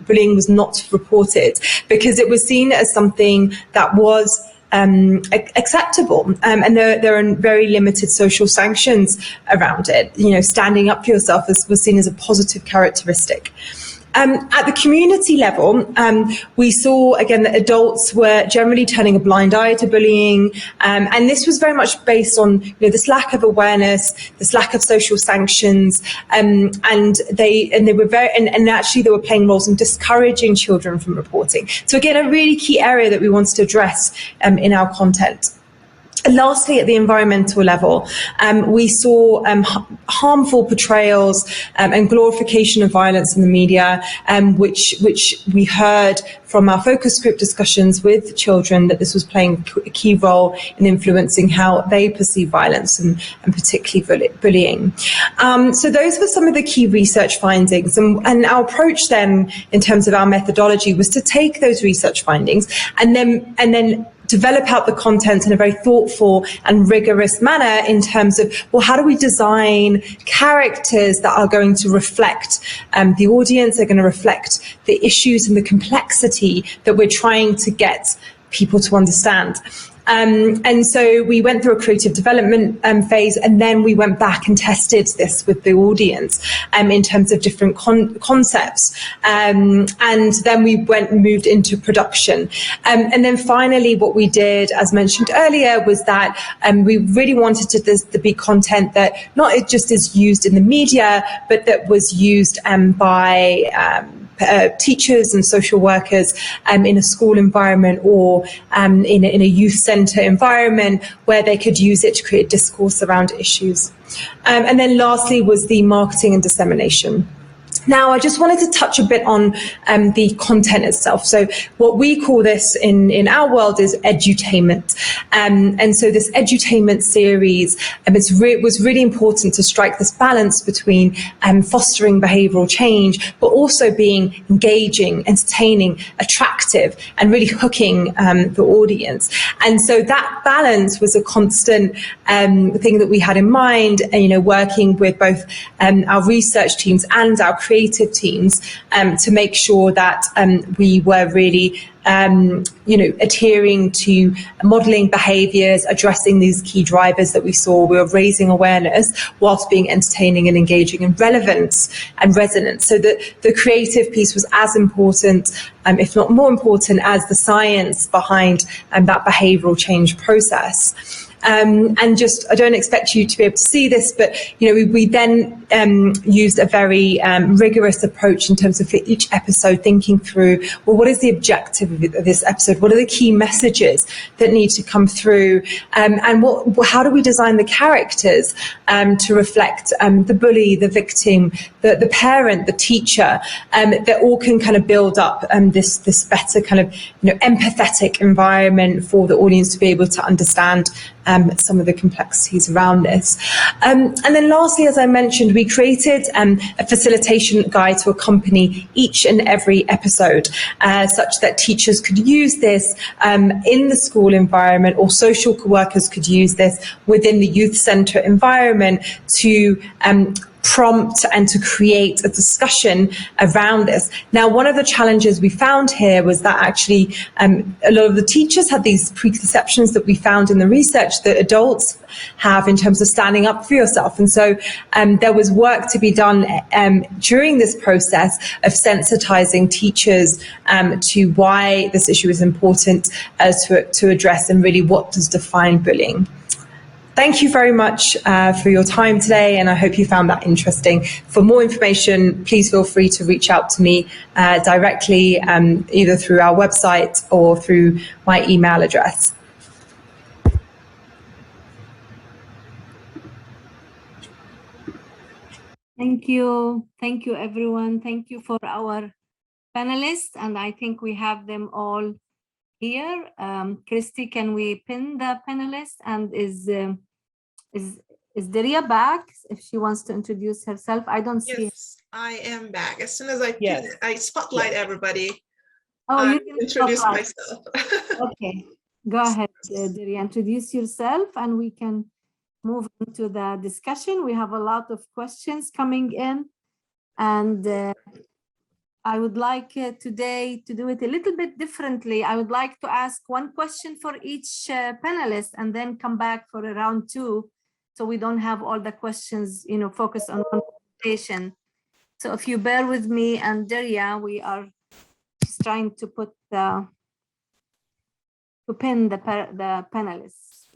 bullying was not reported, because it was seen as something that was acceptable, and there are very limited social sanctions around it. Standing up for yourself was seen as a positive characteristic. At the community level, we saw again that adults were generally turning a blind eye to bullying, and this was very much based on this lack of awareness, this lack of social sanctions, and they were actually they were playing roles in discouraging children from reporting. So again, a really key area that we wanted to address in our content. And lastly, at the environmental level, we saw harmful portrayals and glorification of violence in the media, which we heard from our focus group discussions with children that this was playing a key role in influencing how they perceive violence and particularly bullying. So those were some of the key research findings, and our approach then in terms of our methodology was to take those research findings and then develop out the content in a very thoughtful and rigorous manner in terms of, well, how do we design characters that are going to reflect the audience, they're going to reflect the issues and the complexity that we're trying to get people to understand. And so we went through a creative development phase, and then we went back and tested this with the audience in terms of different concepts. And then we moved into production. And then finally, what we did, as mentioned earlier, was that we really wanted to be content that not just is used in the media, but that was used by teachers and social workers in a school environment or in a youth centre environment where they could use it to create discourse around issues. And then lastly was the marketing and dissemination. Now, I just wanted to touch a bit on the content itself. So what we call this in our world is edutainment. And so this edutainment series, it was really important to strike this balance between fostering behavioural change, but also being engaging, entertaining, attractive, and really hooking the audience. And so that balance was a constant thing that we had in mind, working with both our research teams and our creative teams to make sure that we were really adhering to modelling behaviours, addressing these key drivers that we saw. We were raising awareness whilst being entertaining and engaging and relevant and resonant. So the creative piece was as important, if not more important, as the science behind that behavioural change process. And just, I don't expect you to be able to see this, but we then used a very rigorous approach in terms of for each episode, thinking through, well, what is the objective of this episode? What are the key messages that need to come through? And how do we design the characters to reflect the bully, the victim, the parent, the teacher, that all can kind of build up this better kind of empathetic environment for the audience to be able to understand some of the complexities around this. And then lastly, as I mentioned, we created a facilitation guide to accompany each and every episode, such that teachers could use this in the school environment, or social workers could use this within the youth centre environment to prompt and to create a discussion around this. Now, one of the challenges we found here was that actually a lot of the teachers had these preconceptions that we found in the research that adults have in terms of standing up for yourself. And so there was work to be done during this process of sensitizing teachers to why this issue is important to address, and really what does define bullying. Thank you very much for your time today, and I hope you found that interesting. For more information, please feel free to reach out to me directly, either through our website or through my email address. Thank you. Thank you, everyone. Thank you for our panelists, and I think we have them all here. Christy, can we pin the panelists? And is Daria back? If she wants to introduce herself, I don't see. Yes, I am back. As soon as I Yes. I spotlight everybody. Oh, you can introduce spotlight. myself. Okay, go ahead, Daria. Introduce yourself, and we can move into the discussion. We have a lot of questions coming in, and I would like today to do it a little bit differently. I would like to ask one question for each panelist, and then come back for a round two, so we don't have all the questions, focused on one presentation. So if you bear with me, and Daria, we are just trying to put to pin the panelists.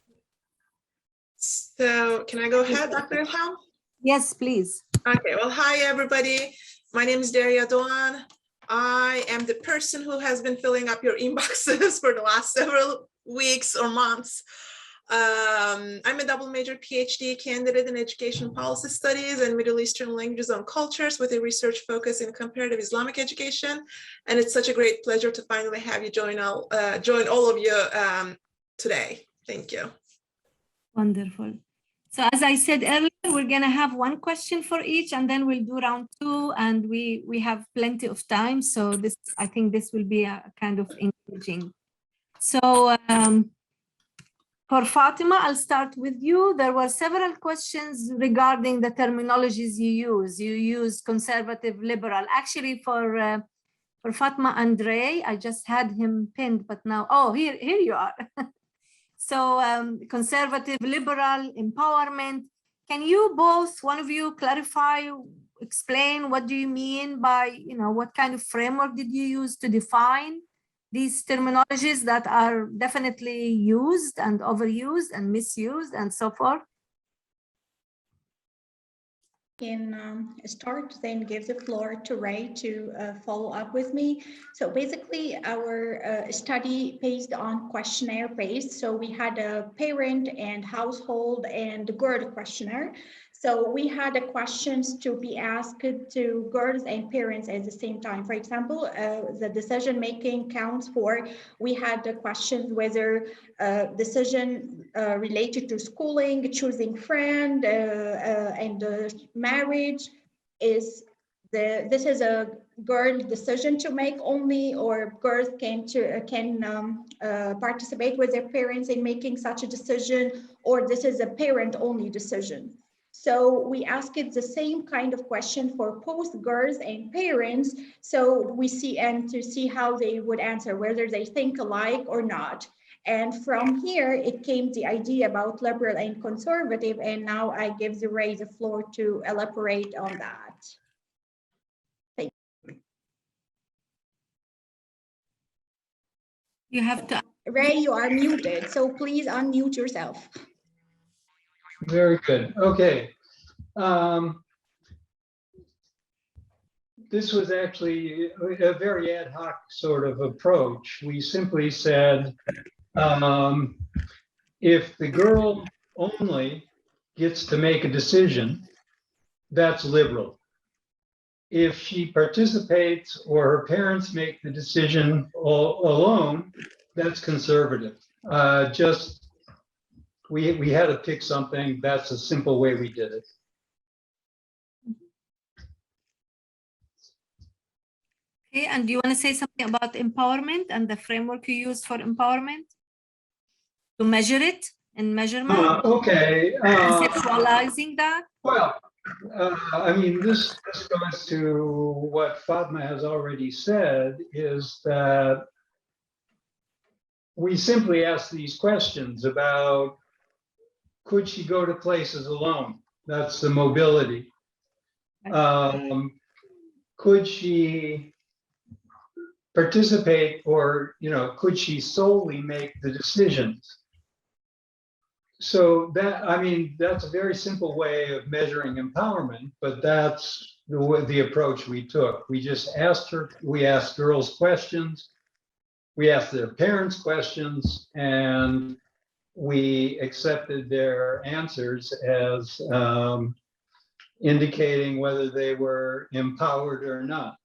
So can I go ahead, Dr. Ilham? Yes, please. Okay, well, hi, everybody. My name is Daria Doğan. I am the person who has been filling up your inboxes for the last several weeks or months. I'm a double major PhD candidate in education policy studies and Middle Eastern languages and cultures with a research focus in comparative Islamic education. And it's such a great pleasure to finally have you join all of you today. Thank you. Wonderful. So as I said earlier, we're going to have one question for each, and then we'll do round two, and we have plenty of time. So I think this will be a kind of engaging. So for Fatima, I'll start with you. There were several questions regarding the terminologies you use. You use conservative, liberal. Actually, for Fatima Andre, I just had him pinned, but now, oh, here you are. So conservative, liberal, empowerment. Can you both, one of you, clarify, explain what do you mean by, what kind of framework did you use to define these terminologies that are definitely used and overused and misused and so forth? Can start, then give the floor to Ray to follow up with me. So basically our study based on questionnaire based. So we had a parent and household and girl questionnaire. So we had questions to be asked to girls and parents at the same time. For example, the decision making counts for, we had the questions whether decision related to schooling, choosing friend, and marriage, this is a girl decision to make only, or girls can participate with their parents in making such a decision, or this is a parent only decision. So we asked it the same kind of question for both girls and parents. So we see, and to see how they would answer, whether they think alike or not. And from here, it came the idea about liberal and conservative. And now I give Ray the floor to elaborate on that. Thank you. You have to. Ray, you are muted, so please unmute yourself. Very good. Okay. This was actually a very ad hoc sort of approach. We simply said, if the girl only gets to make a decision, that's liberal. If she participates or her parents make the decision alone, that's conservative. We had to pick something. That's a simple way we did it. Okay, and do you want to say something about empowerment and the framework you use for empowerment? To measure it in measurement? Okay. Conceptualizing that? Well, I mean, this goes to what Fatma has already said, is that we simply ask these questions about, could she go to places alone? That's the mobility. Could she participate, or, could she solely make the decisions? So that, I mean, that's a very simple way of measuring empowerment, but that's the approach we took. We just we asked girls questions, we asked their parents questions, and we accepted their answers as indicating whether they were empowered or not.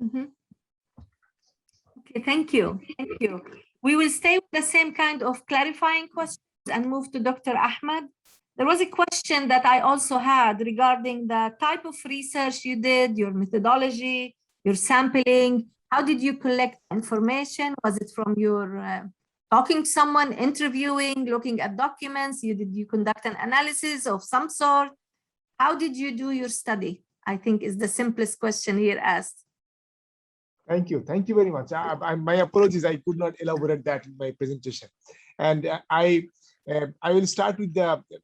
Mm-hmm. Okay, thank you. Thank you. We will stay with the same kind of clarifying questions and move to Dr. Ahmed. There was a question that I also had regarding the type of research you did, your methodology, your sampling. How did you collect information? Was it from your talking to someone, interviewing, looking at documents? Did you conduct an analysis of some sort? How did you do your study? I think is the simplest question here asked. Thank you. Thank you very much. My apologies, I could not elaborate that in my presentation. And I will start with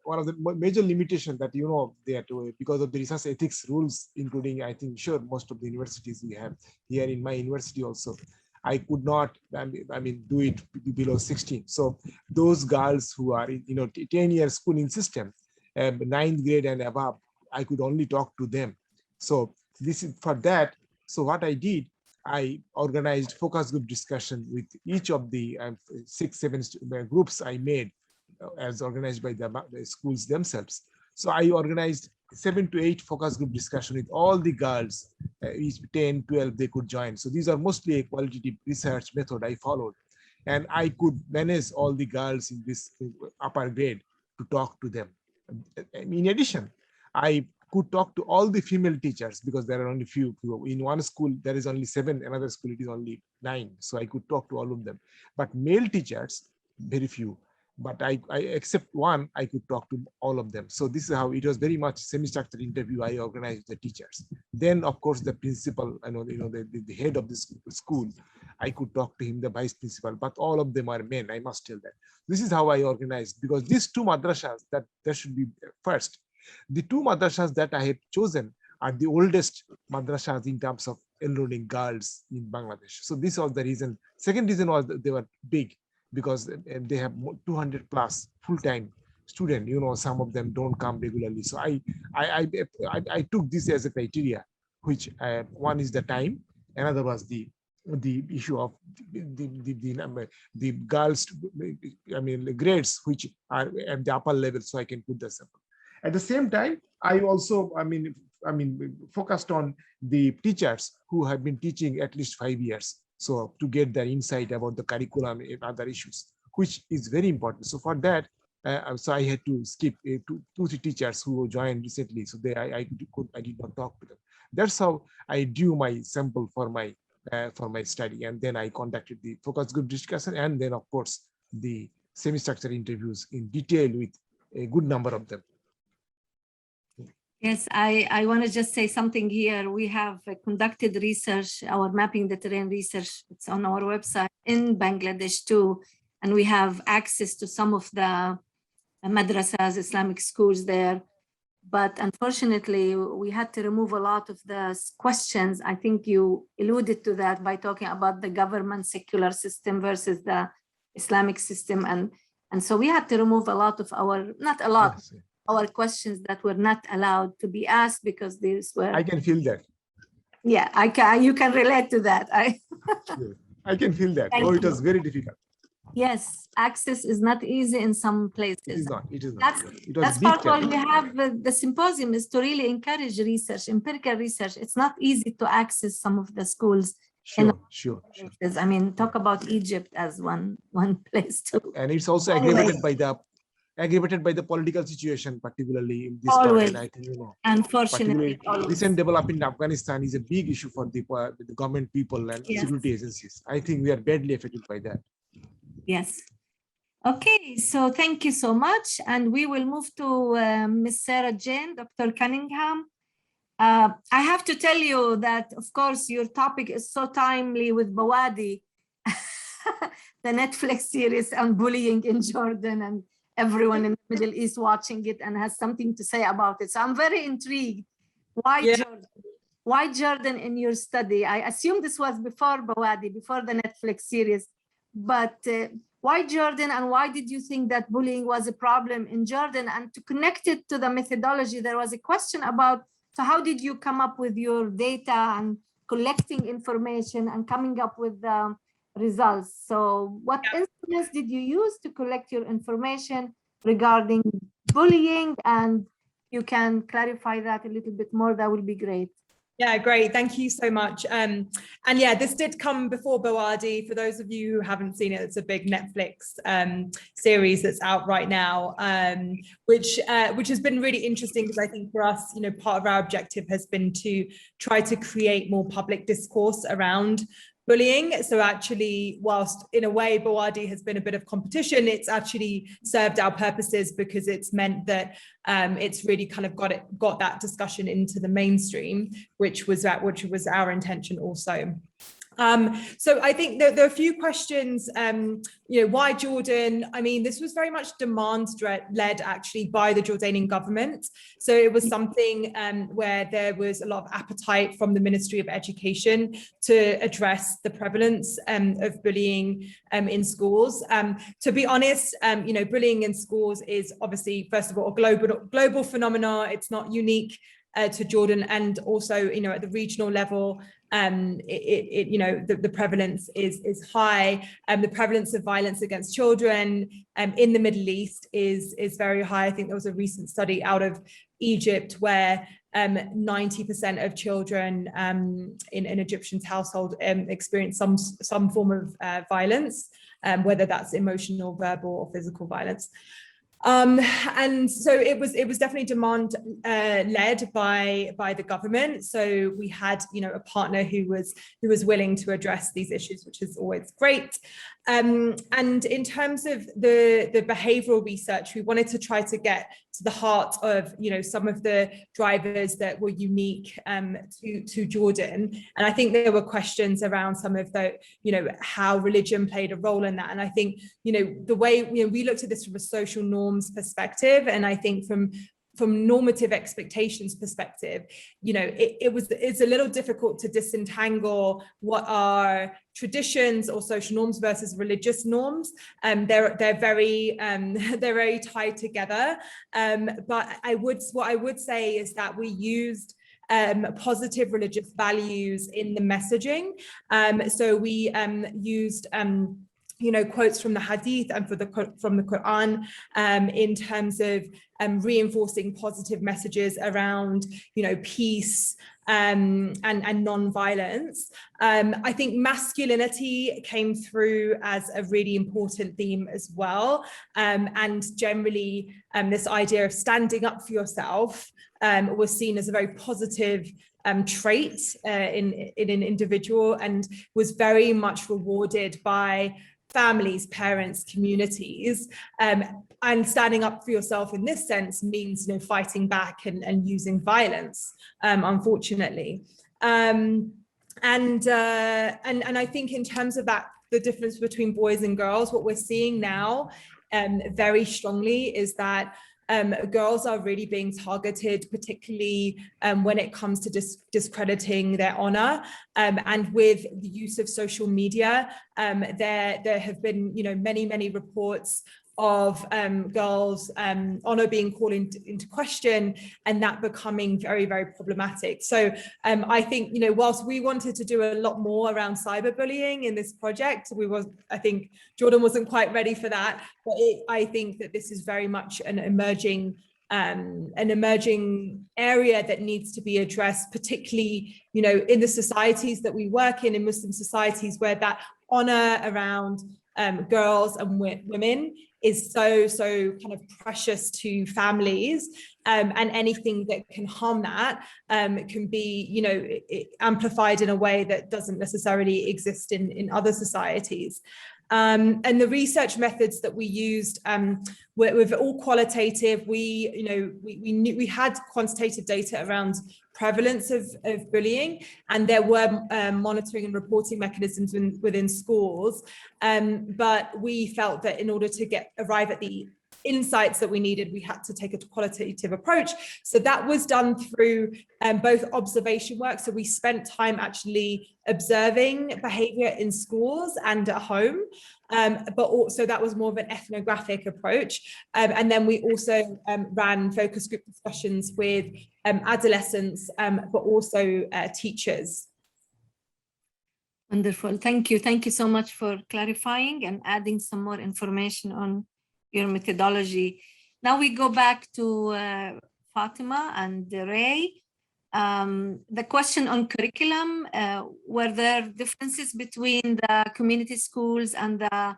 one of the major limitations that, that because of the research ethics rules, including, I think, sure, most of the universities we have here in my university also, I could not, do it below 16. So those girls who are in, 10-year schooling system, 9th grade and above, I could only talk to them. So this is for that. So what I did, I organized focus group discussion with each of the 6-7 groups I made as organized by the schools themselves. So I organized 7 to 8 focus group discussion with all the girls, each 10, 12, they could join. So these are mostly a qualitative research method I followed. And I could manage all the girls in this upper grade to talk to them. In addition, I could talk to all the female teachers because there are only few. In one school, there is only 7, another school, it is only 9. So I could talk to all of them. But male teachers, very few. But I except one, I could talk to all of them. So this is how it was very much semi-structured interview I organized with the teachers. Then, of course, the principal, the head of the school, I could talk to him, the vice principal, but all of them are men, I must tell that. This is how I organized, because these 2 madrasas that should be first. The 2 madrasas that I had chosen are the oldest madrasas in terms of enrolling girls in Bangladesh. So this was the reason. Second reason was that they were big because they have 200 plus full-time students. Some of them don't come regularly. So I took this as a criteria, which one is the time, another was the issue of the girls, the grades which are at the upper level, so I can put the sample. At the same time, I also, focused on the teachers who have been teaching at least 5 years. So to get their insight about the curriculum and other issues, which is very important. So for that, so I had to skip 2-3 teachers who joined recently. So I did not talk to them. That's how I drew my sample for my study. And then I conducted the focus group discussion. And then, of course, the semi-structured interviews in detail with a good number of them. Yes, I want to just say something here. We have conducted research, our mapping the terrain research, it's on our website in Bangladesh too. And we have access to some of the madrasas, Islamic schools there. But unfortunately, we had to remove a lot of the questions. I think you alluded to that by talking about the government secular system versus the Islamic system. And And so we had to remove a lot of our, not a lot, Yes. our questions that were not allowed to be asked because these were, I can feel that. yeah, you can relate to that. Sure. I can feel that. Thank Oh, it you. was very difficult. Yes, access is not easy in some places. It is not. It is not. That's, It was that's big part why we challenge. have the symposium is to really encourage research, empirical research. It's not easy to access some of the schools. Sure. I mean, talk about Egypt as one place too. And it's also aggravated by the political situation, particularly in this part. Always, And I think, unfortunately, particularly recent development in Afghanistan is a big issue for the government people and Yes. security agencies. I think we are badly affected by that. Yes. Okay, so thank you so much. And we will move to Ms. Sarah Jane, Dr. Cunningham. I have to tell you that, of course, your topic is so timely with Bawadi, the Netflix series on bullying in Jordan, and everyone in the Middle East watching it and has something to say about it. So I'm very intrigued. Why Jordan? Why Jordan in your study? I assume this was before Bawadi, before the Netflix series, but why Jordan, and why did you think that bullying was a problem in Jordan? And to connect it to the methodology, there was a question about, so how did you come up with your data and collecting information and coming up with the results? So what instruments did you use to collect your information regarding bullying? And you can clarify that a little bit more, that would be great. Yeah, great. Thank you so much. And yeah, this did come before Bawadi. For those of you who haven't seen it, it's a big Netflix series that's out right now, which has been really interesting because I think for us, part of our objective has been to try to create more public discourse around bullying. So actually, whilst in a way Bawadi has been a bit of competition, it's actually served our purposes because it's meant that it's really kind of got that discussion into the mainstream, which was our intention also. So I think that there are a few questions, why Jordan? I mean, this was very much demand-led actually by the Jordanian government. So it was something where there was a lot of appetite from the Ministry of Education to address the prevalence of bullying in schools. To be honest, bullying in schools is obviously, first of all, a global phenomenon. It's not unique to Jordan, and also, at the regional level, the prevalence is high. The prevalence of violence against children in the Middle East is very high. I think there was a recent study out of Egypt where 90% of children in an Egyptian's household experience some form of violence, whether that's emotional, verbal, or physical violence. And so it was definitely demand led by the government. So we had a partner who was willing to address these issues, which is always great. And in terms of the behavioral research, we wanted to try to get to the heart of some of the drivers that were unique to Jordan. And I think there were questions around some of the how religion played a role in that. And I think the way we looked at this from a social norms perspective, and I think from normative expectations perspective, it's a little difficult to disentangle what are traditions or social norms versus religious norms. They're very tied together. But what I would say is that we used positive religious values in the messaging. So we used quotes from the Hadith and from the Quran in terms of reinforcing positive messages around, peace and non-violence. I think masculinity came through as a really important theme as well. And generally, this idea of standing up for yourself was seen as a very positive trait in an individual, and was very much rewarded by families, parents, communities. And standing up for yourself in this sense means fighting back and using violence, unfortunately. And I think in terms of that, the difference between boys and girls, what we're seeing now very strongly is that girls are really being targeted, particularly when it comes to discrediting their honor. And with the use of social media, there have been many reports of girls' honor being called into question, and that becoming very, very problematic. So I think, you know, whilst we wanted to do a lot more around cyberbullying in this project, I think Jordan wasn't quite ready for that, but I think that this is very much an emerging area that needs to be addressed, particularly, you know, in the societies that we work in Muslim societies, where that honor around girls and women is so kind of precious to families, and anything that can harm that can be, you know, amplified in a way that doesn't necessarily exist in other societies. And the research methods that we used were all qualitative. We had quantitative data around prevalence of bullying, and there were monitoring and reporting mechanisms within schools. But we felt that in order to arrive at the insights that we needed, we had to take a qualitative approach. So that was done through both observation work. So we spent time actually observing behavior in schools and at home, but also that was more of an ethnographic approach. And then we also ran focus group discussions with adolescents, but also teachers. Wonderful. Thank you. Thank you so much for clarifying and adding some more information on your methodology. Now we go back to Fatima and Ray. The question on curriculum, were there differences between the community schools and the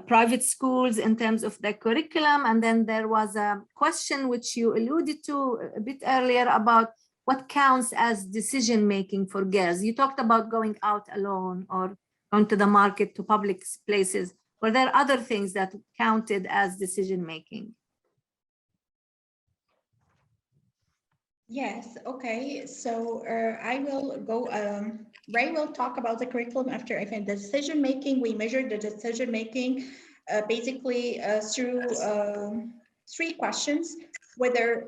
private schools in terms of the curriculum? And then there was a question which you alluded to a bit earlier about what counts as decision-making for girls. You talked about going out alone or going to the market, to public places. Were there other things that counted as decision-making? Yes, okay. So I will go, Ray will talk about the curriculum after I finish. The decision-making, we measured the decision-making basically through 3 questions: whether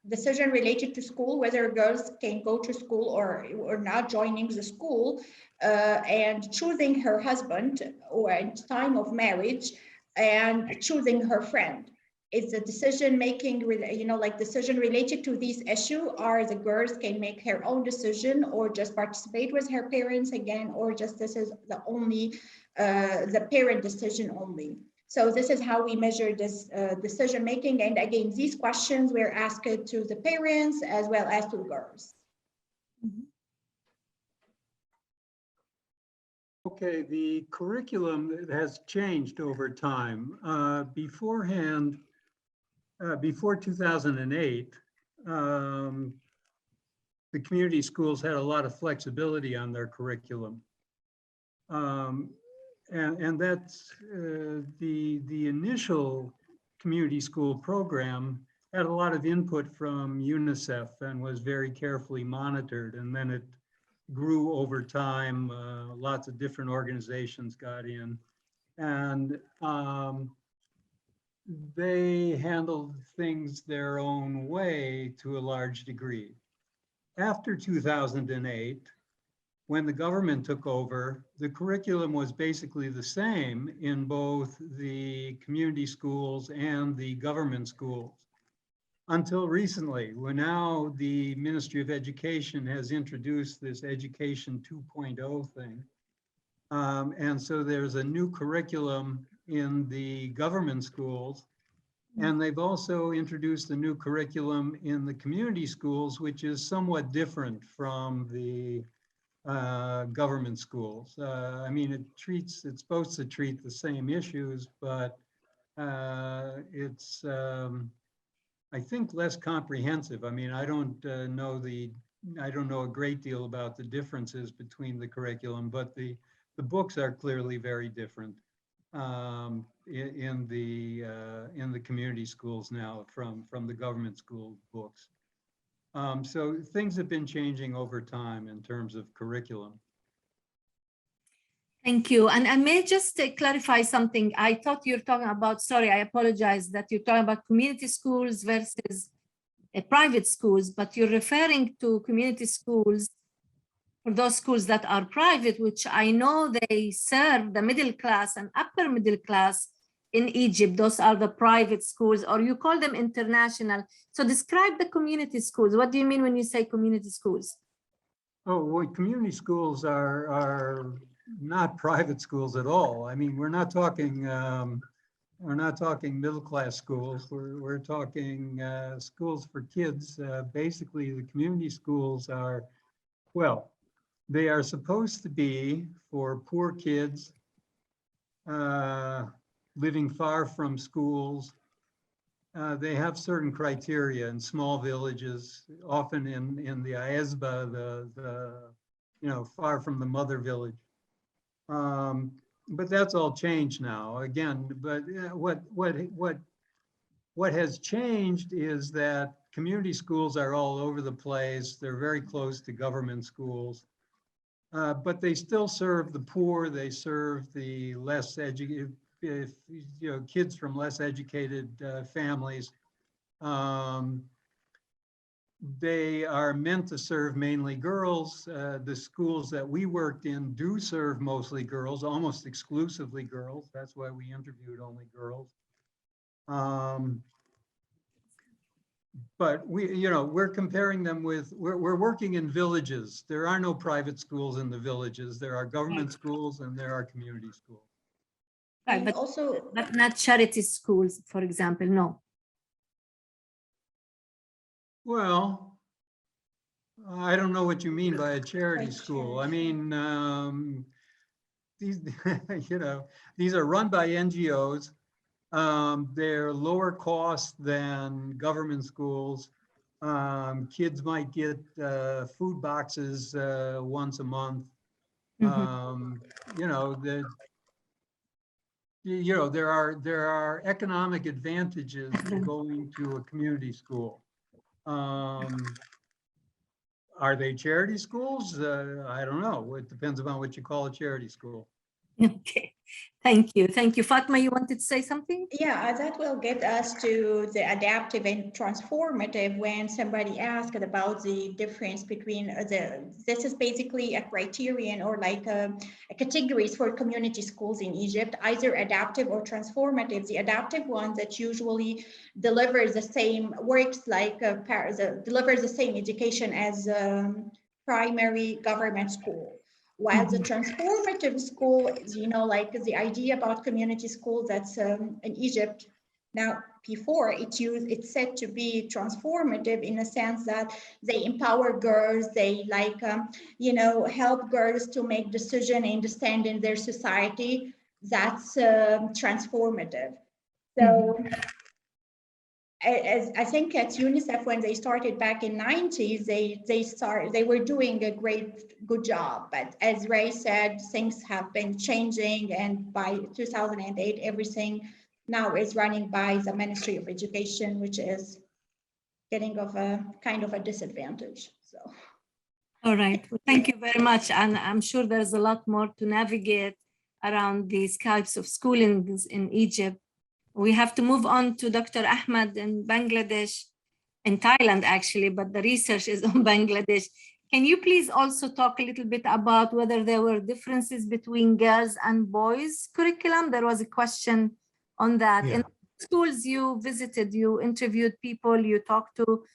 decision related to school, whether girls can go to school or not joining the school, and choosing her husband or at time of marriage, and choosing her friend. Is the decision making, you know, like decision related to these issues, or the girls can make her own decision or just participate with her parents again, or just this is the only the parent decision only. So this is how we measure this decision making. And again, these questions were asked to the parents as well as to girls. Okay, the curriculum has changed over time. Beforehand, before 2008, the community schools had a lot of flexibility on their curriculum. And that's the initial community school program had a lot of input from UNICEF and was very carefully monitored. And then it grew over time. Lots of different organizations got in, and they handled things their own way to a large degree. After 2008, when the government took over, the curriculum was basically the same in both the community schools and the government schools. Until recently, when now the Ministry of Education has introduced this Education 2.0 thing. And so there's a new curriculum in the government schools, and they've also introduced a new curriculum in the community schools, which is somewhat different from the government schools. I mean, it's supposed to treat the same issues, but it's, I think, less comprehensive. I mean, I don't know a great deal about the differences between the curriculum, but the books are clearly very different in the community schools now from the government school books. So things have been changing over time in terms of curriculum. Thank you. And I may just clarify something. I thought you're talking about, sorry, I apologize, that you're talking about community schools versus private schools, but you're referring to community schools for those schools that are private, which I know they serve the middle class and upper middle class in Egypt, those are the private schools, or you call them international. So describe the community schools. What do you mean when you say community schools? Oh, well, community schools are not private schools at all. I mean, we're not talking middle-class schools. We're talking schools for kids. Basically, the community schools are, well, they are supposed to be for poor kids living far from schools. They have certain criteria in small villages, often in the Aesba, the far from the mother village. But that's all changed now. Again, but what has changed is that community schools are all over the place. They're very close to government schools, but they still serve the poor. They serve the less educated, kids from less educated families. They are meant to serve mainly girls. The schools that we worked in do serve mostly girls, almost exclusively girls. That's why we interviewed only girls. But we're comparing them with, we're working in villages. There are no private schools in the villages. There are government schools and there are community schools. Right, And also, but not charity schools, for example, no. Well, I don't know what you mean by a charity By school. I charity. mean, these, these are run by NGOs. They're lower cost than government schools. Kids might get food boxes once a month. There are economic advantages to going to a community school. Are they charity schools? I don't know. It depends upon what you call a charity school. Okay, thank you. Thank you. Fatma, you wanted to say something? yeah, that will get us to the adaptive and transformative when somebody asked about the difference between this is basically a criterion or like a categories for community schools in Egypt, either adaptive or transformative. The adaptive one that usually delivers the same, works like delivers the same education as primary government school. While the transformative school is, like the idea about community school that's in Egypt. Now, before it's said to be transformative in a sense that they empower girls, they help girls to make decisions and stand in their society. That's transformative. So as I think at UNICEF, when they started back in 90s, they were doing a good job. But as Ray said, things have been changing, and by 2008, everything now is running by the Ministry of Education, which is getting of a kind of a disadvantage. So. All right, well, thank you very much. And I'm sure there's a lot more to navigate around these types of schoolings in Egypt. We have to move on to Dr. Ahmad in Bangladesh, in Thailand actually, but the research is on Bangladesh. Can you please also talk a little bit about whether there were differences between girls and boys curriculum? There was a question on that. Yeah. In schools you visited, you interviewed people, you talked to,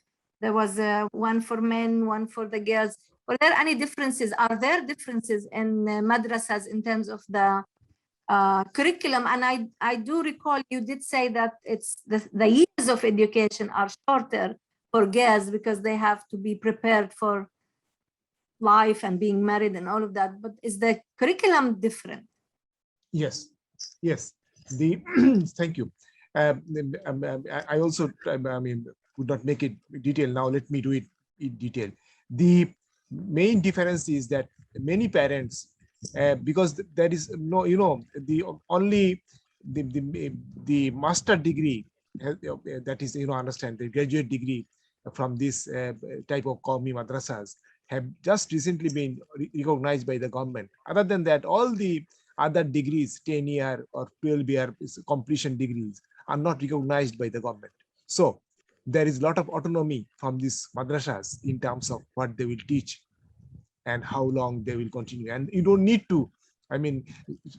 there was one for men, one for the girls. Were there any differences? Are there differences in madrasas in terms of the curriculum? And I do recall you did say that it's the years of education are shorter for girls because they have to be prepared for life and being married and all of that. But is the curriculum different? Yes. Thank you. I also, would not make it detail now. Let me do it in detail. The main difference is that many parents, because there is no, the master degree that is, understand the graduate degree from this type of Qawmi madrasas have just recently been recognized by the government. Other than that, all the other degrees, 10-year or 12-year completion degrees, are not recognized by the government. So there is a lot of autonomy from these madrasas in terms of what they will teach and how long they will continue. And you don't need to I mean,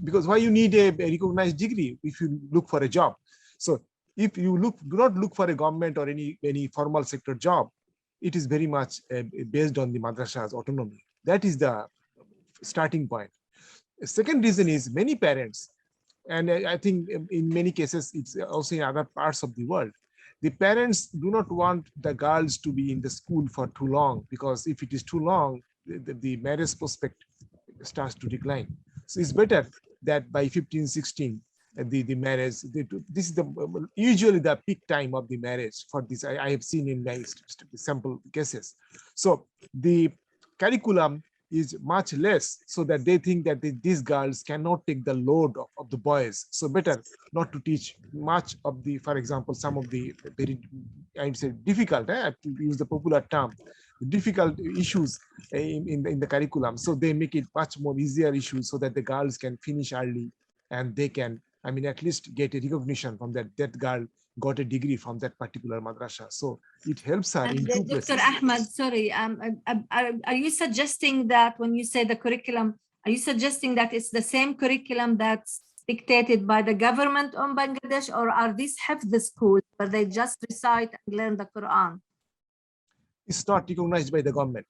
because why you need a recognized degree if you look for a job? So if you do not look for a government or any formal sector job, it is very much based on the madrasa's autonomy. That is the starting point. The second reason is many parents, and I think in many cases it's also in other parts of the world, the parents do not want the girls to be in the school for too long, because if it is too long, the marriage prospect starts to decline. So it's better that by 15, 16, the marriage, this is usually the peak time of the marriage for this. I have seen in my sample cases. So the curriculum is much less, so that they think that these girls cannot take the load of the boys. So better not to teach much of the, for example, some of the very, I'd say difficult, to use the popular term, difficult issues in the curriculum. So they make it much more easier issues so that the girls can finish early and they can, I mean, at least get a recognition from that girl got a degree from that particular madrasa. So it helps her in two places. Dr. Ahmad, sorry, are you suggesting that when you say the curriculum, are you suggesting that it's the same curriculum that's dictated by the government on Bangladesh, or are these Hifz schools where they just recite and learn the Quran? It's not recognized by the government.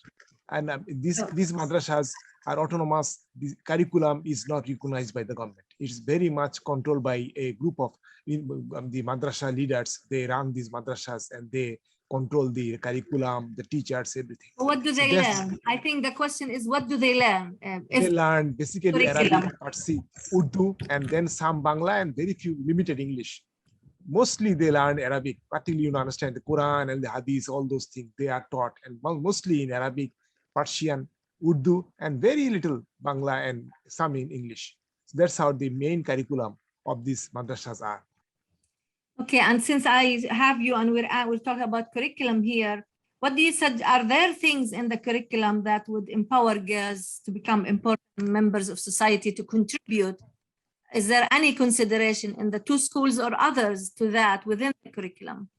And these madrasas are autonomous. The curriculum is not recognized by the government. It's very much controlled by a group of the madrasa leaders. They run these madrasas and they control the curriculum, the teachers, everything. What do they learn? I think the question is, what do they learn? They learn basically Arabic, Farsi, Urdu, and then some Bangla and very few limited English. Mostly they learn Arabic, particularly you understand the Quran and the Hadith, all those things they are taught, and mostly in Arabic, Persian, Urdu, and very little Bangla and some in English. So that's how the main curriculum of these madrasas are. Okay, and since I have you and we're talking about curriculum here, what do you say? Are there things in the curriculum that would empower girls to become important members of society, to contribute? Is there any consideration in the two schools or others to that within the curriculum?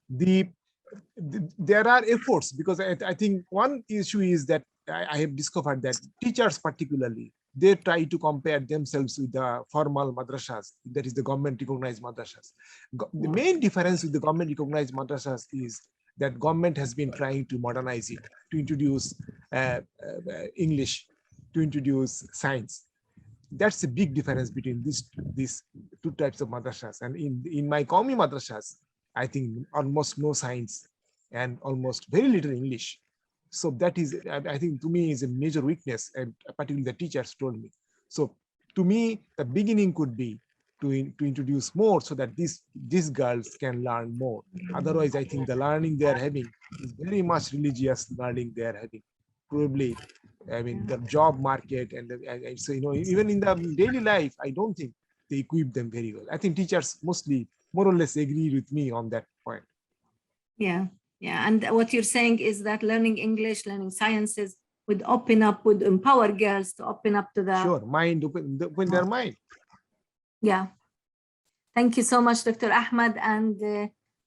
There are efforts, because I think one issue is that I have discovered that teachers particularly, they try to compare themselves with the formal madrasas, that is the government recognized madrasas. The main difference with the government recognized madrasas is that government has been trying to modernize it, to introduce English, to introduce science. That's a big difference between these two types of madrasas. And in my Qaumi madrasas, I think almost no science and almost very little English. So that is, I think, to me, is a major weakness, and particularly the teachers told me. So to me, the beginning could be to introduce more so that these girls can learn more. Otherwise, I think the learning they are having is very much religious learning they are having. Probably, I mean, the job market and so, even in the daily life, I don't think they equip them very well. I think teachers mostly more or less agree with me on that point. Yeah. Yeah, and what you're saying is that learning English, learning sciences would empower girls to open up to the... Sure, open their mind. Yeah. Thank you so much, Dr. Ahmad. And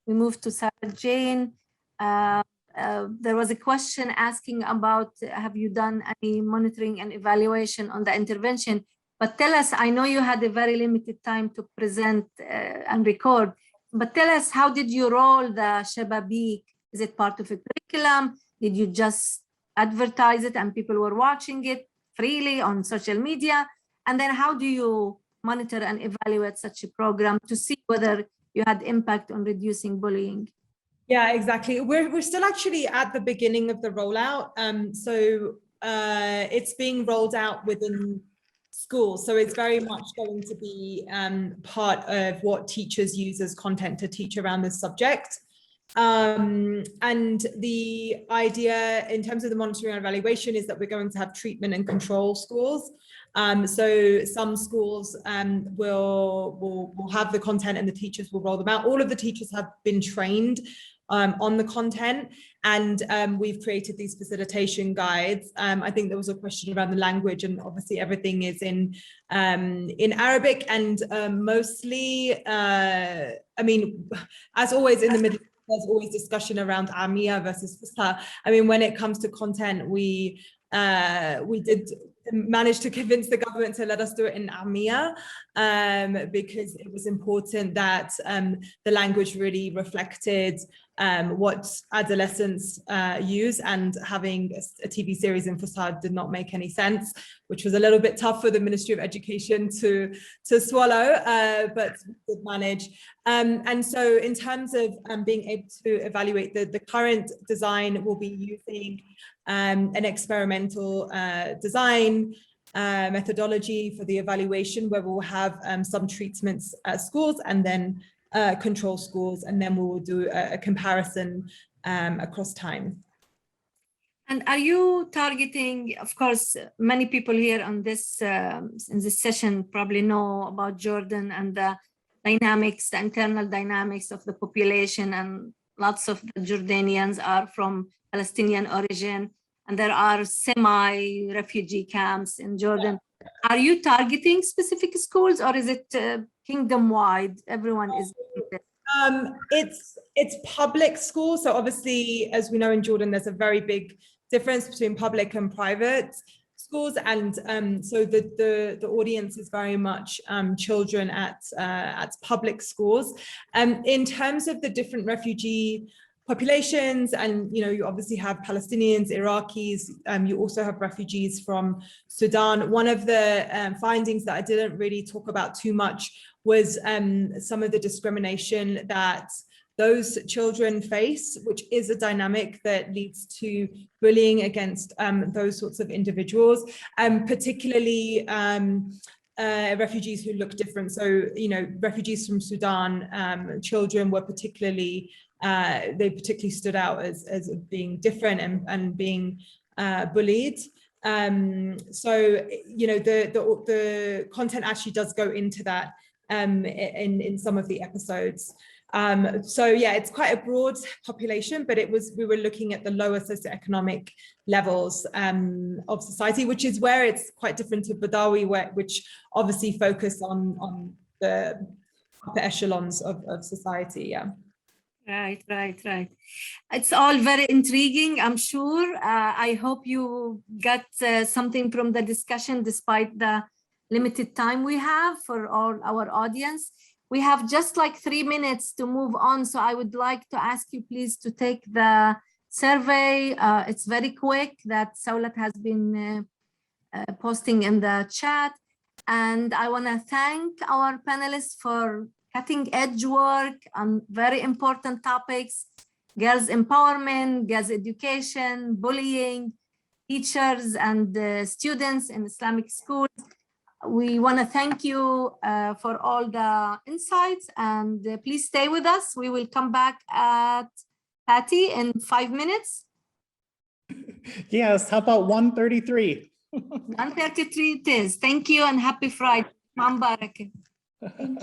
we move to Sarah Jane. There was a question asking about, have you done any monitoring and evaluation on the intervention? But tell us, I know you had a very limited time to present and record, but tell us, how did you roll the Shababeek? Is it part of a curriculum? Did you just advertise it and people were watching it freely on social media? And then how do you monitor and evaluate such a program to see whether you had impact on reducing bullying? Yeah, exactly. We're still actually at the beginning of the rollout. So it's being rolled out within schools. So it's very much going to be part of what teachers use as content to teach around this subject. And the idea in terms of the monitoring and evaluation is that we're going to have treatment and control schools. So some schools will have the content and the teachers will roll them out. All of the teachers have been trained on the content, and we've created these facilitation guides. I think there was a question around the language, and obviously everything is in Arabic, and mostly, I mean, as always in the Middle East, there's always discussion around Amiya versus Fusha. I mean, when it comes to content, we did managed to convince the government to let us do it in Amia, because it was important that the language really reflected what adolescents use, and having a TV series in Fasad did not make any sense, which was a little bit tough for the Ministry of Education to swallow, but we did manage. And so in terms of being able to evaluate, the current design will be using an experimental design methodology for the evaluation, where we'll have some treatments at schools and then control schools, and then we will do a comparison across time. And are you targeting, of course, many people here on this in this session probably know about Jordan and the dynamics, the internal dynamics of the population, and lots of the Jordanians are from Palestinian origin, and there are semi-refugee camps in Jordan. Are you targeting specific schools, or is it kingdom-wide? Everyone is. It's public schools. So obviously, as we know in Jordan, there's a very big difference between public and private schools, and so the audience is very much children at public schools. In terms of the different refugee populations, and you obviously have Palestinians, Iraqis, you also have refugees from Sudan. One of the findings that I didn't really talk about too much was some of the discrimination that those children face, which is a dynamic that leads to bullying against those sorts of individuals, particularly refugees who look different. So, refugees from Sudan, children were particularly, they particularly stood out as being different and being bullied. So, the content actually does go into that in some of the episodes. So yeah, it's quite a broad population, but we were looking at the lower socioeconomic levels of society, which is where it's quite different to Badawi, which obviously focus on the upper echelons of society. Yeah. Right. It's all very intriguing, I'm sure. I hope you got something from the discussion, despite the limited time we have for all our audience. We have just like 3 minutes to move on, so I would like to ask you please to take the survey. It's very quick that Saulat has been posting in the chat. And I want to thank our panelists for cutting edge work on very important topics: girls empowerment, girls education, bullying, teachers and students in Islamic schools. We want to thank you for all the insights, and please stay with us. We will come back at Patty in 5 minutes. Yes, how about 1:33? 1:33 it is. Thank you and happy Friday. Mubarak.